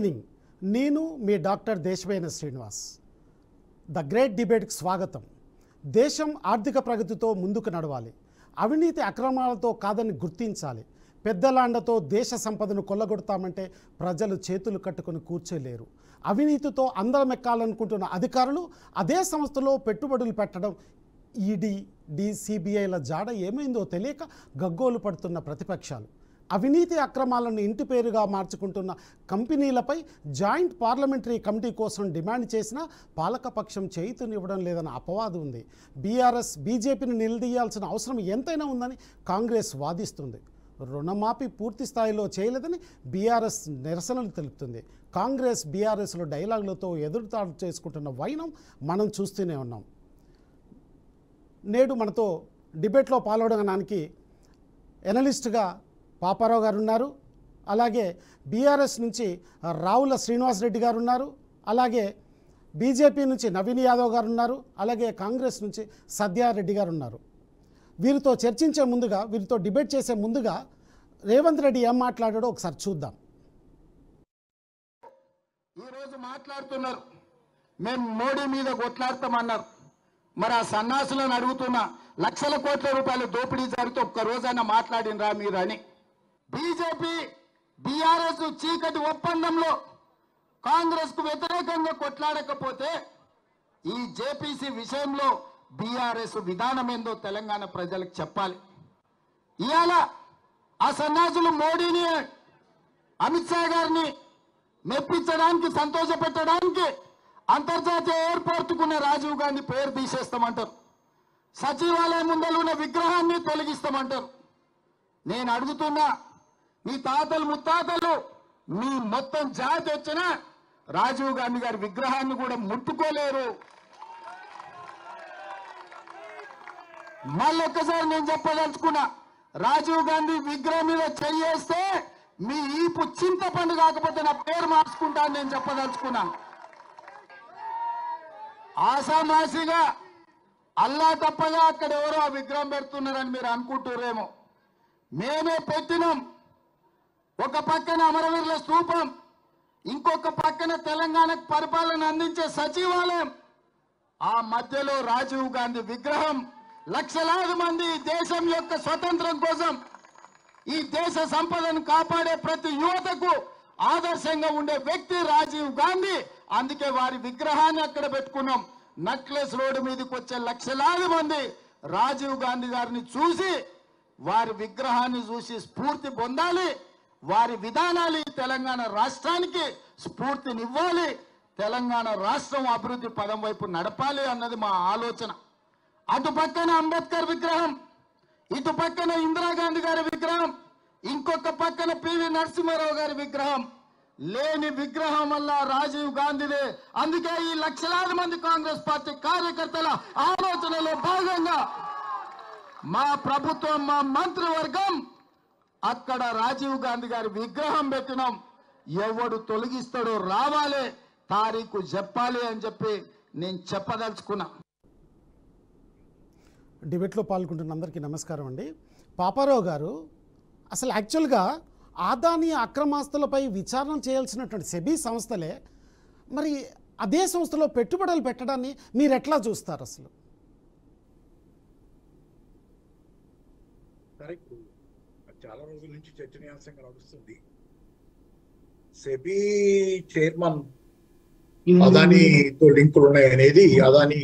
Evening. నేను మీ doctor దేశవేన Srinivas. The great డిబేట్కి స్వాగతం. దేశం ఆర్థిక ప్రగతితో ముందుకు నడవాలి. అవినీతి అక్రమాలతో కాదని గుర్తించాలి. పెద్దలాండతో దేశ సంపదను కొల్లగొడతామంటే ప్రజలు చేతులు కట్టుకొని కూర్చోలేరు. అవినీతితో అందరం ఎక్కాలనుకుంటున్న అధికారులు అదే సంస్థలో పెట్టుబడులు పెట్టడం, ఈడీ, సిబిఐల జాడ ఏమైందో తెలియక గగ్గోలు పడుతున్న ప్రతిపక్షాలు, అవినీతి అక్రమాలను ఇంటి పేరుగా మార్చుకుంటున్న కంపెనీలపై జాయింట్ పార్లమెంటరీ కమిటీ కోసం డిమాండ్ చేసినా పాలకపక్షం చేయుతనివ్వడం లేదన్న అపవాదు ఉంది. బీఆర్ఎస్ బీజేపీని నిలదీయాల్సిన అవసరం ఎంతైనా ఉందని కాంగ్రెస్ వాదిస్తుంది. రుణమాఫీ పూర్తి స్థాయిలో చేయలేదని బీఆర్ఎస్ నిరసనలు తెలుపుతుంది. కాంగ్రెస్ బీఆర్ఎస్లో డైలాగులతో ఎదురుదాడు చేసుకుంటున్న వైనం మనం చూస్తూనే ఉన్నాం. నేడు మనతో డిబేట్లో పాల్గొనడానికి ఎనలిస్ట్గా పాపారావు గారు ఉన్నారు. అలాగే బీఆర్ఎస్ నుంచి రావుల శ్రీనివాసరెడ్డి గారు ఉన్నారు. అలాగే బీజేపీ నుంచి నవీన్ యాదవ్ గారు ఉన్నారు. అలాగే కాంగ్రెస్ నుంచి సత్యారెడ్డి గారు ఉన్నారు. వీరితో చర్చించే ముందుగా, వీరితో డిబేట్ చేసే ముందుగా రేవంత్ రెడ్డి ఏం మాట్లాడాడో ఒకసారి చూద్దాం. ఈరోజు మాట్లాడుతున్నారు, మేము మోడీ మీద కొట్లాడతామన్నారు. మరి ఆ సన్నాసులను అడుగుతున్నా, లక్షల కోట్ల రూపాయల దోపిడీ జరిగితే ఒక్క రోజైనా మాట్లాడినరా మీరు అని. బీజేపీ బీఆర్ఎస్ చీకటి ఒప్పందంలో కాంగ్రెస్ కు వ్యతిరేకంగా కొట్లాడకపోతే ఈ జేపీసీ విషయంలో బీఆర్ఎస్ విధానం ఏందో తెలంగాణ ప్రజలకు చెప్పాలి. ఇవాళ ఆ సన్నాసులు మోడీని, అమిత్ షా గారిని మెప్పించడానికి, సంతోషపెట్టడానికి అంతర్జాతీయ ఎయిర్పోర్టుకున్న రాజీవ్ గాంధీ పేరు తీసేస్తామంటారు. సచివాలయం ముందర ఉన్న విగ్రహాన్ని తొలగిస్తామంటారు. నేను అడుగుతున్నా, మీ తాతలు ముత్తాతలు మీ మొత్తం జాతి వచ్చిన రాజీవ్ గాంధీ గారి విగ్రహాన్ని కూడా ముట్టుకోలేరు. మళ్ళొక్కసారి నేను చెప్పదలుచుకున్నా, రాజీవ్ గాంధీ విగ్రహం మీద చెయ్యేస్తే మీ ఈపు చింతపండు కాకపోతే నా పేరు మార్చుకుంటాను నేను చెప్పదలుచుకున్నా. ఆసామాసిగా అల్లా తప్పగా అక్కడ ఎవరో ఆ విగ్రహం పెడుతున్నారని మీరు అనుకుంటున్నారేమో. మేమే పెట్టినాం. ఒక పక్కన అమరవీరుల స్తూపం, ఇంకొక పక్కన తెలంగాణకు పరిపాలన అందించే సచివాలయం, ఆ మధ్యలో రాజీవ్ గాంధీ విగ్రహం. లక్షలాది మంది దేశం యొక్క స్వతంత్రం కోసం, ఈ దేశ సంపదను కాపాడే ప్రతి యువతకు ఆదర్శంగా ఉండే వ్యక్తి రాజీవ్ గాంధీ. అందుకే వారి విగ్రహాన్ని అక్కడ పెట్టుకున్నాం. నక్లెస్ రోడ్డు మీదకి వచ్చే లక్షలాది మంది రాజీవ్ గాంధీ గారిని చూసి, వారి విగ్రహాన్ని చూసి స్ఫూర్తి పొందాలి. వారి విధానాలు తెలంగాణ రాష్ట్రానికి స్ఫూర్తినివ్వాలి. తెలంగాణ రాష్ట్రం అభివృద్ధి పదం వైపు నడపాలి అన్నది మా ఆలోచన. అటు పక్కన అంబేద్కర్ విగ్రహం, ఇటు పక్కన ఇందిరాగాంధీ గారి విగ్రహం, ఇంకొక పక్కన పివి నరసింహారావు గారి విగ్రహం. లేని విగ్రహం వల్ల రాజీవ్ గాంధీదే. అందుకే ఈ లక్షలాది మంది కాంగ్రెస్ పార్టీ కార్యకర్తల ఆలోచనలో భాగంగా మా ప్రభుత్వం, మా మంత్రివర్గం అక్కడ రాజీవ్ గాంధీ గారి విగ్రహం పెట్టినాం. ఎవడు తొలగిస్తాడో రావాలి, తారీఖు చెప్పాలి అని చెప్పి నేను చెప్పదలుచుకున్నా. డిబేట్లో పాల్గొంటున్న అందరికీ నమస్కారం అండి. పాపారావు గారు, అసలు యాక్చువల్గా ఆదాని అక్రమాస్తులపై విచారణ చేయాల్సినటువంటి సెబీ సంస్థలే మరి అదే సంస్థలో పెట్టుబడులు పెట్టడాన్ని మీరు ఎట్లా చూస్తారు? అసలు చాలా రోజుల నుంచి చర్చనీయాంశంగా నడుస్తుంది. సెబీ చైర్మన్ అదానితో లింకులు ఉన్నాయనేది, అదాని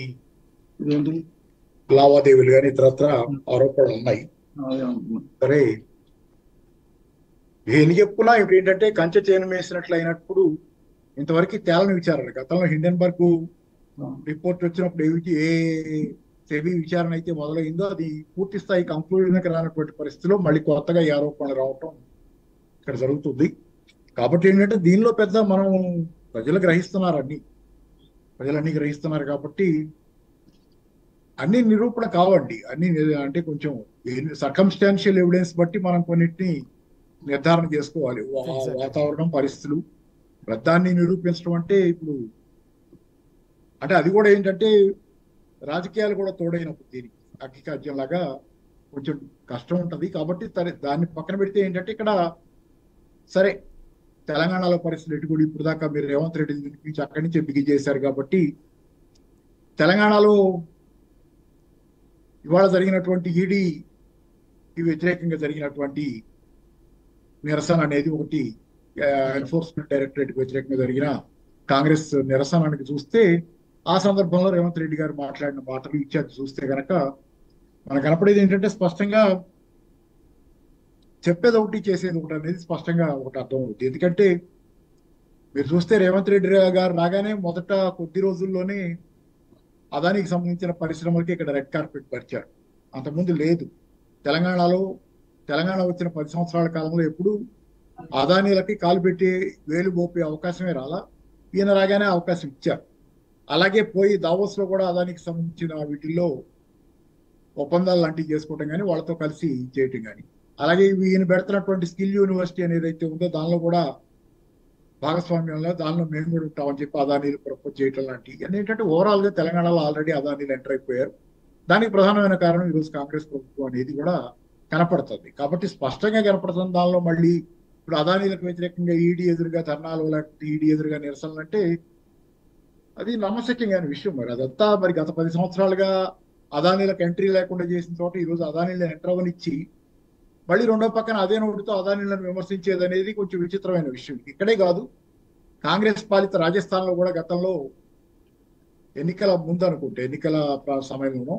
లావాదేవీలు కానీ ఇతరత్ర ఆరోపణలు ఉన్నాయి. సరే, ఎన్ని చెప్పుకున్నా ఇప్పుడు ఏంటంటే కంచె చేను వేసినట్లు అయినప్పుడు ఇంతవరకు తేలని విచారణ. గతంలో హిండెన్బర్గ్ రిపోర్ట్ వచ్చినప్పుడు ఏ సెబీ విచారణ అయితే మొదలైందో అది పూర్తి స్థాయి కంక్లూజన్కి రానటువంటి పరిస్థితిలో మళ్ళీ కొత్తగా ఈ ఆరోపణలు రావటం ఇక్కడ జరుగుతుంది. కాబట్టి ఏంటంటే దీనిలో పెద్ద మనం ప్రజలు గ్రహిస్తున్నారు, ప్రజలన్నీ గ్రహిస్తున్నారు. కాబట్టి అన్ని నిరూపణ కావండి, అన్ని అంటే కొంచెం సర్కమ్స్టాన్షియల్ ఎవిడెన్స్ బట్టి మనం కొన్నిటిని నిర్ధారణ చేసుకోవాలి. వాతావరణం, పరిస్థితులు, దాన్ని నిరూపించడం అంటే ఇప్పుడు అంటే అది కూడా ఏంటంటే రాజకీయాలు కూడా తోడైనప్పుడు దీనికి అగ్గికాజ్యం లాగా కొంచెం కష్టం ఉంటుంది. కాబట్టి దాన్ని పక్కన పెడితే ఏంటంటే ఇక్కడ సరే తెలంగాణలో పరిస్థితులు కూడా ఇప్పుడు దాకా మీరు రేవంత్ రెడ్డి నుంచి అక్కడి నుంచే బిగిన్ చేశారు కాబట్టి తెలంగాణలో ఇవాళ జరిగినటువంటి ఈడీకి వ్యతిరేకంగా జరిగినటువంటి నిరసన అనేది ఒకటి, ఎన్ఫోర్స్మెంట్ డైరెక్టరేట్కి వ్యతిరేకంగా జరిగిన కాంగ్రెస్ నిరసనకి చూస్తే ఆ సందర్భంలో రేవంత్ రెడ్డి గారు మాట్లాడిన మాటలు ఇచ్చారు చూస్తే గనక మనకు కనపడేది ఏంటంటే స్పష్టంగా చెప్పేది ఒకటి చేసేది ఒకటి అనేది స్పష్టంగా ఒకటి అర్థం అవుతుంది. ఎందుకంటే మీరు చూస్తే రేవంత్ రెడ్డి గారు రాగానే మొదట కొద్ది రోజుల్లోనే అదానికి సంబంధించిన పరిశ్రమలకి ఇక్కడ రెడ్ కార్పెట్ పరిచారు. అంతకుముందు లేదు. తెలంగాణ వచ్చిన 10 సంవత్సరాల కాలంలో ఎప్పుడు అదానీలకి కాలు పెట్టి వేలు మోపే అవకాశమే రాలా. ఈయన రాగానే అవకాశం ఇచ్చారు. అలాగే పోయి దావోస్ లో కూడా అదానికి సంబంధించిన వీటిల్లో ఒప్పందాలు లాంటివి చేసుకోవటం కానీ వాళ్ళతో కలిసి చేయటం కానీ, అలాగే ఈయన పెడుతున్నటువంటి స్కిల్ యూనివర్సిటీ అనేది అయితే ఉందో దానిలో కూడా భాగస్వామ్యంలో దానిలో మేము కూడా ఉంటామని చెప్పి అదానీలు ప్రపోజ్ చేయటం లాంటివి అన్నీ ఏంటంటే ఓవరాల్ గా తెలంగాణలో ఆల్రెడీ అదానీలు ఎంటర్ అయిపోయారు. దానికి ప్రధానమైన కారణం ఈరోజు కాంగ్రెస్ ప్రభుత్వం అనేది కూడా కనపడుతుంది. కాబట్టి స్పష్టంగా కనపడుతుంది. దానిలో మళ్ళీ ఇప్పుడు అదానీలకు వ్యతిరేకంగా ఈడీ ఎదురుగా ధర్నాలు లేకపోతే ఈడీ ఎదురుగా నిరసనలు అంటే అది నమ్మశక్యంగా విషయం. మరి అదంతా మరి గత 10 సంవత్సరాలుగా అదానీలకు ఎంట్రీ లేకుండా చేసిన చోట ఈరోజు అదానీలను ఎంటర్ అవనిచ్చి మళ్ళీ రెండో పక్కన అదే నోటితో అదానీలను విమర్శించేది అనేది కొంచెం విచిత్రమైన విషయం. ఇక్కడే కాదు, కాంగ్రెస్ పాలిత రాజస్థాన్ లో కూడా గతంలో ఎన్నికల ముందు అనుకుంటే ఎన్నికల సమయంలోనూ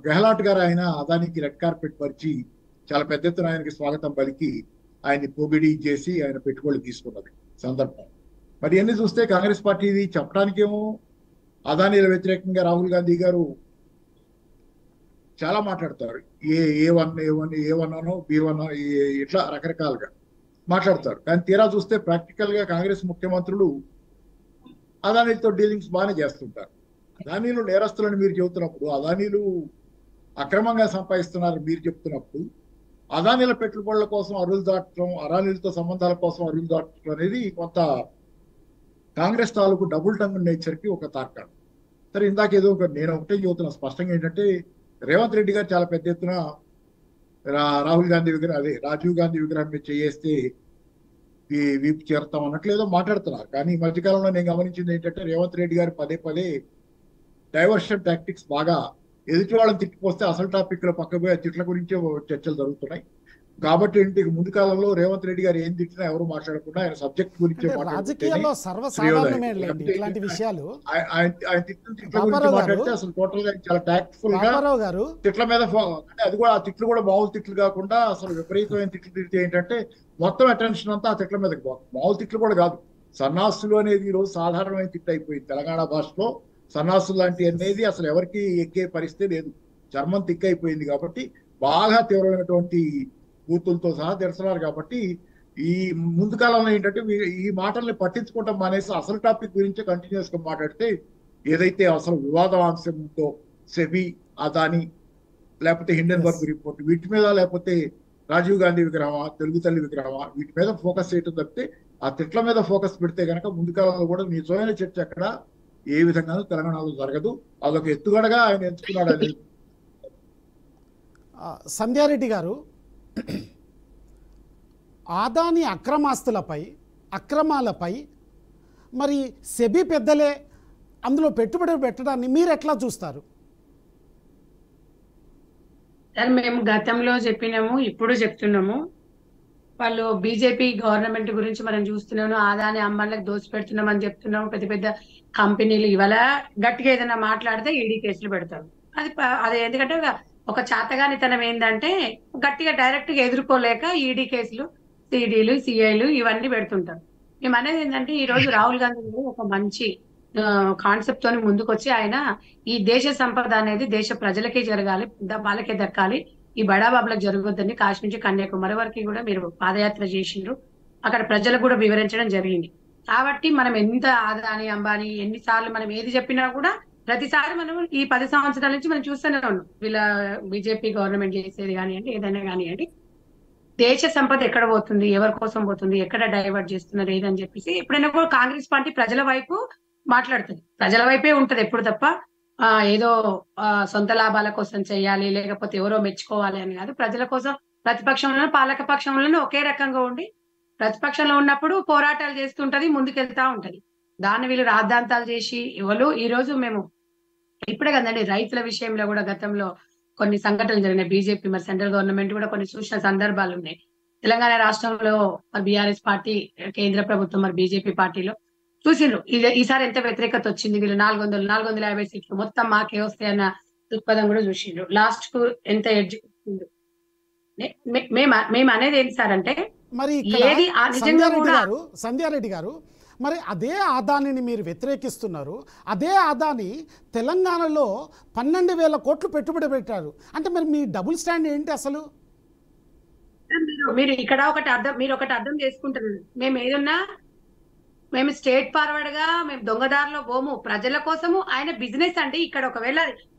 గెహ్లాట్ గారు ఆయన అదానికి రెడ్ కార్పెట్ పరిచి చాలా పెద్ద ఎత్తున ఆయనకి స్వాగతం పలికి ఆయన్ని పోబిడి చేసి ఆయన పెట్టుబడులు తీసుకున్నది సందర్భం. మరి ఇవన్నీ చూస్తే కాంగ్రెస్ పార్టీది చెప్పడానికేమో అదానీల వ్యతిరేకంగా రాహుల్ గాంధీ గారు చాలా మాట్లాడతారు. ఏ1 అనో B1 ఇట్లా రకరకాలుగా మాట్లాడతారు. కానీ తీరా చూస్తే ప్రాక్టికల్ గా కాంగ్రెస్ ముఖ్యమంత్రులు అదానీలతో డీలింగ్స్ బాగానే చేస్తుంటారు. అదానీలు నేరస్తులని మీరు చెబుతున్నప్పుడు, అదానీలు అక్రమంగా సంపాదిస్తున్నారు మీరు చెప్తున్నప్పుడు, అదానీల పెట్టుబడుల కోసం అరువులు దాటడం, అదానీలతో సంబంధాల కోసం అరువులు దాటడం అనేది కొంత కాంగ్రెస్ తాలూకు డబుల్ టంగ్ నేచర్ కి ఒక తార్కాణం. సరే, ఇందాక ఏదో నేను ఒకటే చెబుతున్నా స్పష్టంగా ఏంటంటే రేవంత్ రెడ్డి గారు చాలా పెద్ద ఎత్తున రాహుల్ గాంధీ రాజీవ్ గాంధీ విగ్రహం మీద చేస్తే వీపు చేరుతాం అన్నట్లు ఏదో మాట్లాడుతున్నారు. కానీ ఈ మధ్యకాలంలో నేను గమనించింది ఏంటంటే రేవంత్ రెడ్డి గారు పదే డైవర్షన్ టాక్టిక్స్ బాగా ఎదుటి వాళ్ళని తిట్టిపోస్తే అసలు టాపిక్ లో పక్కపోయి ఆ తిట్ల గురించే చర్చలు జరుగుతున్నాయి. కాబట్టి ఇంటికి ముందు కాలంలో రేవంత్ రెడ్డి గారు ఏం తిట్టినా ఎవరు మాట్లాడకుండా ఆయన సబ్జెక్ట్ గురించి రాజకీయాల్లో సర్వసాధారణమే ఇట్లాంటి విషయాలు. ఆయన తిట్ల గురించి మాట్లాడితే అసలు టోటల్ గా చాలా టాక్ట్ఫుల్ గా తిట్ల మీద అంటే అది కూడా ఆ తిట్లు కూడా మామూలు తిట్లు కాకుండా అసలు విపరీతమైన తిట్లు తిరిగితే ఏంటంటే మొత్తం అటెన్షన్ అంతా ఆ తిట్ల మీదకి పోతుంది. మామూలు తిట్లు కూడా కాదు. సన్నాసులు అనేది ఈ రోజు సాధారణమైన తిట్టు అయిపోయింది. తెలంగాణ భాషలో సన్నాసులు లాంటి అనేది అసలు ఎవరికి ఎక్కే పరిస్థితి లేదు. చర్మం తిక్కైపోయింది. కాబట్టి బాగా తీవ్రమైనటువంటి బూతులతో సహా తెరుస్తున్నారు. కాబట్టి ఈ ముందు కాలంలో ఏంటంటే ఈ మాటల్ని పట్టించుకోవటం మానేసి అసలు టాపిక్ గురించి కంటిన్యూస్ గా మాట్లాడితే ఏదైతే అసలు వివాదాంశం ఉందో సెబీ, అదాని, లేకపోతే హిండెన్బర్గ్ రిపోర్ట్ వీటి మీద, లేకపోతే రాజీవ్ గాంధీ విగ్రహమా, తెలుగు తల్లి విగ్రహమా, వీటి మీద ఫోకస్ చేయటం తప్పితే ఆ తిట్ల మీద ఫోకస్ పెడితే కనుక ముందు కాలంలో కూడా నిజమైన చర్చ అక్కడ ఏ విధంగానూ తెలంగాణలో జరగదు. అదొక ఎత్తుగడగా ఆయన ఎంచుకున్నాడు అనేది. సంధ్యారెడ్డి గారు, ఆదాని అక్రమాలపై మరి సెబీ పెద్దలే అందులో పెట్టుబడులు పెట్టడాన్ని మీరు ఎట్లా చూస్తారు? సార్, మేము గతంలో చెప్పినాము, ఇప్పుడు చెప్తున్నాము. వాళ్ళు బీజేపీ గవర్నమెంట్ గురించి మనం చూస్తున్నాము. ఆదాని అంబానీలకు దోచి పెడుతున్నామని చెప్తున్నాము. పెద్ద పెద్ద కంపెనీలు ఇవాళ గట్టిగా ఏదైనా మాట్లాడితే ఈడీ కేసులు పెడతారు. అది ఎందుకంటే ఒక చాతగానితనం ఏంటంటే గట్టిగా డైరెక్ట్ గా ఎదుర్కోలేక ఈడీ కేసులు, సిడీలు, సిఐలు ఇవన్నీ పెడుతుంటారు. మేము అనేది ఏంటంటే ఈ రోజు రాహుల్ గాంధీ ఒక మంచి కాన్సెప్ట్ తోని ముందుకొచ్చి ఆయన ఈ దేశ సంపద అనేది దేశ ప్రజలకే జరగాలి, వాళ్ళకే దక్కాలి, ఈ బడాబాబులకు జరగొద్దని కాశీ నుంచి కన్యాకుమారి వరకు కూడా మీరు పాదయాత్ర చేసిండ్రు. అక్కడ ప్రజలకు కూడా వివరించడం జరిగింది. కాబట్టి మనం ఎంత ఆదాని అంబానీ ఎన్నిసార్లు మనం ఏది చెప్పినా కూడా ప్రతిసారి మనం ఈ 10 సంవత్సరాల నుంచి మనం చూస్తూనే ఉన్నాం. వీళ్ళ బీజేపీ గవర్నమెంట్ చేసేది కానివ్వండి, ఏదైనా కానివ్వండి, దేశ సంపద ఎక్కడ పోతుంది, ఎవరి కోసం పోతుంది, ఎక్కడ డైవర్ట్ చేస్తున్నారు ఏదని చెప్పేసి ఎప్పుడైనా కూడా కాంగ్రెస్ పార్టీ ప్రజల వైపు మాట్లాడుతుంది. ప్రజల వైపే ఉంటది ఎప్పుడు తప్ప ఏదో సొంత లాభాల కోసం చేయాలి, లేకపోతే ఎవరో మెచ్చుకోవాలి అని కాదు. ప్రజల కోసం ప్రతిపక్షంలోనూ పాలక పక్షంలోనూ ఒకే రకంగా ఉండి ప్రతిపక్షంలో ఉన్నప్పుడు పోరాటాలు చేస్తుంటది, ముందుకెళ్తా ఉంటది. దాన్ని వీళ్ళు రాద్ధాంతాలు చేసి ఈ రోజు మేము ఇప్పుడే కదండి రైతుల విషయంలో కూడా గతంలో కొన్ని సంఘటనలు జరిగినాయి. బీజేపీ మరి సెంట్రల్ గవర్నమెంట్ కూడా కొన్ని చూసిన సందర్భాలు ఉన్నాయి. తెలంగాణ రాష్ట్రంలో మరి బీఆర్ఎస్ పార్టీ, కేంద్ర ప్రభుత్వం మరి బీజేపీ పార్టీలో చూసిండ్రు ఈసారి ఎంత వ్యతిరేకత వచ్చింది. వీళ్ళు 450 సీట్లు మొత్తం మాకే వస్తాయన్న దృక్పథం కూడా చూసిండ్రు. లాస్ట్ కు ఎంత ఎడ్జ్ మేము అనేది ఏంటి సార్ అంటే మరి ఏది నిజంగా కూడా సంధ్యారెడ్డి గారు మరి అదే ఆదానిని మీరు వ్యతిరేకిస్తున్నారు. అదే ఆదాని తెలంగాణలో 12,000 కోట్లు పెట్టుబడి పెట్టారు అంటే మరి మీ డబుల్ స్టాండ్ ఏంటి అసలు? మీరు ఇక్కడ ఒకటి అర్థం చేసుకుంటారు. మేము స్టేట్ ఫార్వర్డ్ గా మేము దొంగదారిలో పోము. ప్రజల కోసము ఆయన బిజినెస్ అండి. ఇక్కడ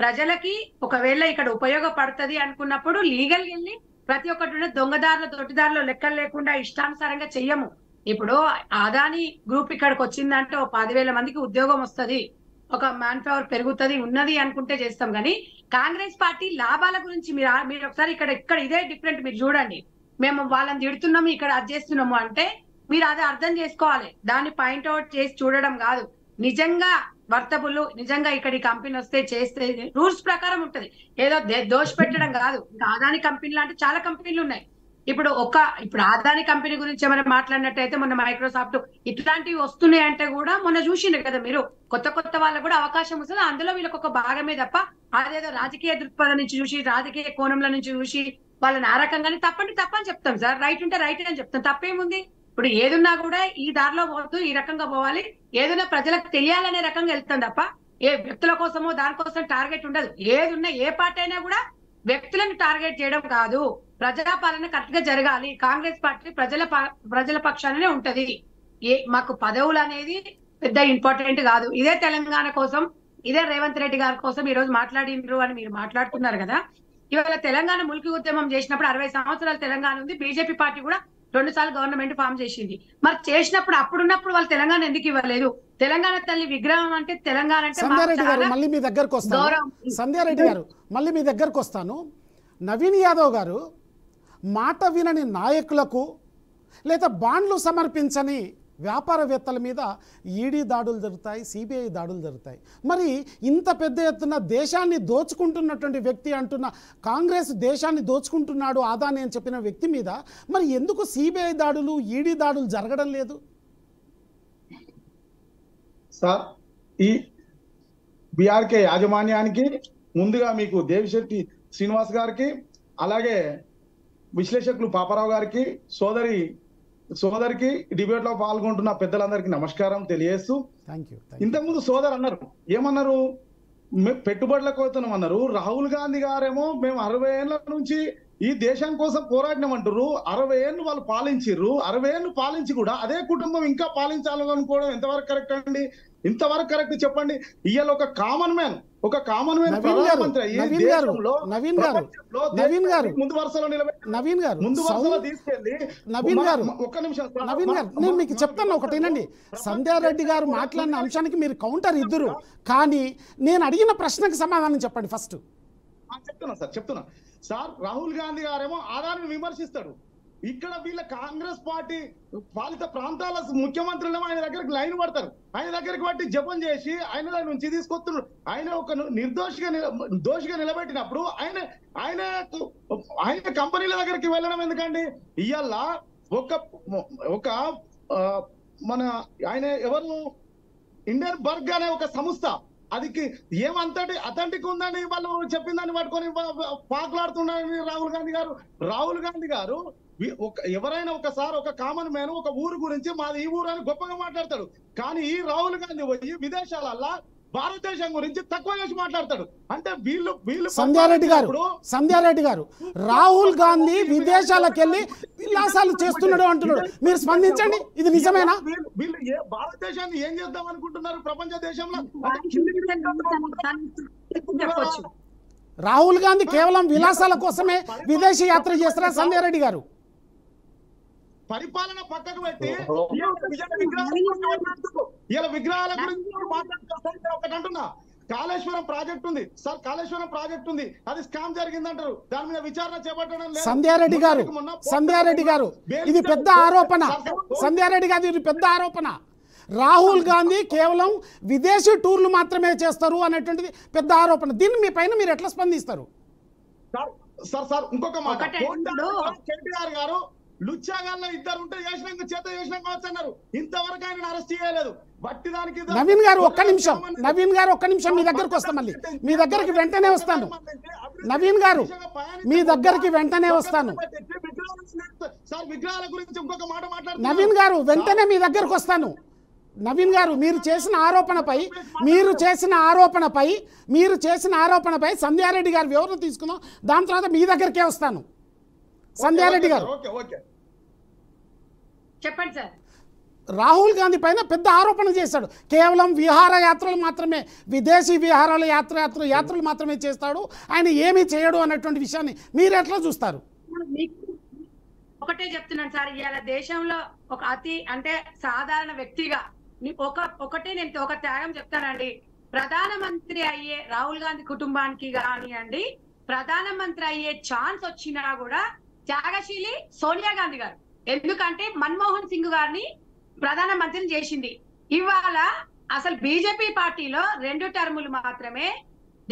ప్రజలకి ఒకవేళ ఇక్కడ ఉపయోగపడుతుంది అనుకున్నప్పుడు లీగల్ వెళ్ళి ప్రతి ఒక్కటి దొంగదారులు దొడ్డిదారులు లెక్కలు లేకుండా ఇష్టానుసారంగా చెయ్యము. ఇప్పుడు అదాని గ్రూప్ ఇక్కడికి వచ్చిందంటే 10,000 మందికి ఉద్యోగం వస్తుంది, ఒక మ్యాన్ పవర్ పెరుగుతుంది ఉన్నది అనుకుంటే చేస్తాం. కానీ కాంగ్రెస్ పార్టీ లాభాల గురించి మీరు ఒకసారి ఇక్కడ ఇదే డిఫరెంట్. మీరు చూడండి, మేము వాళ్ళని తిడుతున్నాము, ఇక్కడ అది చేస్తున్నాము అంటే మీరు అది అర్థం చేసుకోవాలి. దాన్ని పాయింట్అవుట్ చేసి చూడడం కాదు. నిజంగా వర్తబుల్, నిజంగా ఇక్కడ ఈ కంపెనీ వస్తే చేస్తే రూల్స్ ప్రకారం ఉంటది. ఏదో దోష పెట్టడం కాదు. అదాని కంపెనీ లాంటి చాలా కంపెనీలు ఉన్నాయి. ఇప్పుడు అదాని కంపెనీ గురించి ఏమైనా మాట్లాడినట్టయితే మొన్న మైక్రోసాఫ్ట్ ఇట్లాంటివి వస్తున్నాయి అంటే కూడా మొన్న చూసిండ్రు కదా మీరు. కొత్త వాళ్ళకు కూడా అవకాశం వస్తుంది. అందులో వీళ్ళకి ఒక భాగమే తప్ప అదేదో రాజకీయ దృక్పథం నుంచి చూసి రాజకీయ కోణంలో నుంచి చూసి వాళ్ళని ఆ రకంగానే తప్పని చెప్తాం సార్. రైట్ ఉంటే రైట్ అని చెప్తాం, తప్పేముంది. ఇప్పుడు ఏదున్నా కూడా ఈ దారిలో పోవద్దు, ఈ రకంగా పోవాలి, ఏదైనా ప్రజలకు తెలియాలనే రకంగా వెళ్తాం తప్ప ఏ వ్యక్తుల కోసమో దానికోసం టార్గెట్ ఉండదు. ఏదున్నా ఏ పార్టీ అయినా కూడా వ్యక్తులను టార్గెట్ చేయడం కాదు. ప్రజాపాలన కరెక్ట్ గా జరగాలి. కాంగ్రెస్ పార్టీ ప్రజల పక్షానే ఉంటది. మాకు పదవులు అనేది పెద్ద ఇంపార్టెంట్ కాదు. ఇదే తెలంగాణ కోసం, ఇదే రేవంత్ రెడ్డి గారి కోసం ఈ రోజు మాట్లాడిండ్రు అని మీరు మాట్లాడుతున్నారు కదా. ఇవాళ తెలంగాణ ముల్కీ ఉద్యమం చేసినప్పుడు 60 సంవత్సరాలు తెలంగాణ ఉంది. బీజేపీ పార్టీ కూడా 2 సార్లు గవర్నమెంట్ ఫామ్ చేసింది. మరి చేసినప్పుడు అప్పుడున్నప్పుడు వాళ్ళు తెలంగాణ ఎందుకు ఇవ్వలేదు? తెలంగాణ తల్లి విగ్రహం అంటే తెలంగాణ అంటే సంధ్యారెడ్డి గారు మళ్ళీ మీ దగ్గరకు వస్తాను. నవీన్ యాదవ్ గారు మాట వినని నాయకులకు లేదా బాండ్లు సమర్పించని వ్యాపారవేత్తల మీద ఈడీ దాడులు జరుగుతాయి, సిబిఐ దాడులు జరుగుతాయి. మరి ఇంత పెద్ద ఎత్తున దేశాన్ని దోచుకుంటున్నటువంటి వ్యక్తి అంటున్న కాంగ్రెస్ దేశాన్ని దోచుకుంటున్నాడు ఆదాని అని చెప్పిన వ్యక్తి మీద మరి ఎందుకు సిబిఐ దాడులు, ఈడీ దాడులు జరగడం లేదు? సార్, ఈ బీఆర్కే యాజమాన్యానికి ముందుగా మీకు దేవిశెట్టి శ్రీనివాస్ గారికి, అలాగే విశ్లేషకులు పాపారావు గారికి, సోదరికి డిబేట్ లో పాల్గొంటున్న పెద్దలందరికీ నమస్కారం తెలియజేస్తూ, ఇంతకుముందు సోదరు అన్నారు, ఏమన్నారు, పెట్టుబడుల కోతనం అన్నారు. రాహుల్ గాంధీ గారేమో మేము 60 ఏళ్ల నుంచి ఈ దేశం కోసం పోరాడినాం అంటారు. 60 ఏళ్ళు వాళ్ళు పాలించిర్రు. 60 ఏళ్ళు పాలించి కూడా అదే కుటుంబం ఇంకా పాలించాలనుకోవడం ఎంతవరకు కరెక్ట్ అండి? ఇంతవరకు కరెక్ట్ చెప్పండి. ఇవాళ ఒక కామన్ మ్యాన్ ప్రధానమంత్రి ముందు వరుసలో తీసుకెళ్ళి ఒక్క నిమిషం నేను మీకు చెప్తాను ఒకటేనండి. సంధ్యారెడ్డి గారు మాట్లాడిన అంశానికి మీరు కౌంటర్ ఇద్దరు, కానీ నేను అడిగిన ప్రశ్నకు సమాధానం చెప్పండి ఫస్ట్. చెప్తున్నా సార్, రాహుల్ గాంధీ గారేమో ఆదాన్ని విమర్శిస్తాడు. ఇక్కడ వీళ్ళ కాంగ్రెస్ పార్టీ పాలిత ప్రాంతాల ముఖ్యమంత్రులేమో ఆయన దగ్గరికి లైన్ పడతారు. ఆయన దగ్గరికి పట్టి జపం చేసి ఆయన నుంచి తీసుకొస్తున్నాడు. ఆయన ఒక దోషిగా నిలబెట్టినప్పుడు ఆయన కంపెనీల దగ్గరికి వెళ్ళడం ఎందుకండి? ఇవాళ ఒక మన ఆయన ఎవరు ఇండియన్ బర్గ్ అనే ఒక సంస్థ, అది అథెంటిక్ ఉందని వాళ్ళు చెప్పిందని పట్టుకొని పాకులాడుతున్నారని రాహుల్ గాంధీ గారు ఎవరైనా ఒకసారి ఒక కామన్ మ్యాన్ ఒక ఊరు గురించి మాది ఈ ఊరు అని గొప్పగా మాట్లాడతాడు. కానీ ఈ రాహుల్ గాంధీ పోయి విదేశాలల్లో భారతదేశం గురించి తక్కువ చేసి మాట్లాడతాడు. అంటే వీళ్ళు సంధ్యారెడ్డి గారు రాహుల్ గాంధీ విదేశాలకు వెళ్ళి విలాసాలు చేస్తున్నాడు అంటున్నాడు. మీరు స్పందించండి, ఇది నిజమేనా? వీళ్ళు భారతదేశాన్ని ఏం చేద్దాం అనుకుంటున్నారు ప్రపంచ దేశంలో? రాహుల్ గాంధీ కేవలం విలాసాల కోసమే విదేశీ యాత్ర చేస్తారా సంధ్యారెడ్డి గారు? పరిపాలన పక్కకు పెట్టి ఇలా విగ్రహాల గురించి ఒకటి అంటున్నా, కాళేశ్వరం ప్రాజెక్ట్ ఉంది సార్, కాళేశ్వరం ప్రాజెక్ట్ ఉంది, అది స్కామ్ జరిగిందంటారు, దాని మీద విచారణ చేపట్టడం లేదు. సంధ్యారెడ్డి గారు, సంధ్యారెడ్డి గారు, ఇది పెద్ద ఆరోపణ. సంధ్యారెడ్డి గారు, ఇది పెద్ద ఆరోపణ. రాహుల్ గాంధీ కేవలం విదేశీ టూర్లు మాత్రమే చేస్తారు అనేటువంటిది పెద్ద ఆరోపణ. దీన్ని మీ పైన మీరు ఎట్లా స్పందిస్తారు? సార్ ఇంకొక మాట, కేటీఆర్ గారు లుచ్చాగాల్లో ఇద్దరు ఉంటే చేసినాక చేత చేసినాక అన్నారు, ఇంతవరకు ఆయన అరెస్ట్ చేయలేదు. బట్టి దానికి నవీన్ గారు ఒక్క నిమిషం, నవీన్ గారు ఒక్క నిమిషం, మీ దగ్గరకు వస్తాం, మళ్ళీ మీ దగ్గరికి వెంటనే వస్తాను. నవీన్ గారు, మీ దగ్గరికి వెంటనే వస్తాను. సార్ విగ్రహాల గురించి ఇంకొక మాట మాట్లాడుతున్నారు. నవీన్ గారు, వెంటనే మీ దగ్గరకు వస్తాను. నవీన్ గారు, మీరు చేసిన ఆరోపణపై సంధ్యారెడ్డి గారు వివరణ తీసుకుందాం, దాని తర్వాత మీ దగ్గరికే వస్తాను. సంధ్యారెడ్డి గారు, చెప్పండి సార్. రాహుల్ గాంధీ పైన పెద్ద ఆరోపణ చేశాడు. కేవలం విహారయాత్రలు మాత్రమే, విదేశీ విహారాల యాత్రలు మాత్రమే చేస్తాడు, ఆయన ఏమీ చేయడు అన్నటువంటి విషయాన్ని మీరు ఎట్లా చూస్తారు? ఒకటే చెప్తున్నాను సార్, ఇవాళ దేశంలో ఒక అతి అంటే సాధారణ వ్యక్తిగా ఒకటే నేను ఒక త్యాగం చెప్తానండి. ప్రధానమంత్రి అయ్యే రాహుల్ గాంధీ కుటుంబానికి కానివ్వండి, ప్రధానమంత్రి అయ్యే ఛాన్స్ వచ్చినా కూడా త్యాగశీలి సోనియా గాంధీ గారు. ఎందుకంటే మన్మోహన్ సింగ్ గారిని ప్రధానమంత్రిని చేసింది. ఇవాళ అసలు బీజేపీ పార్టీలో 2 టర్ములు మాత్రమే,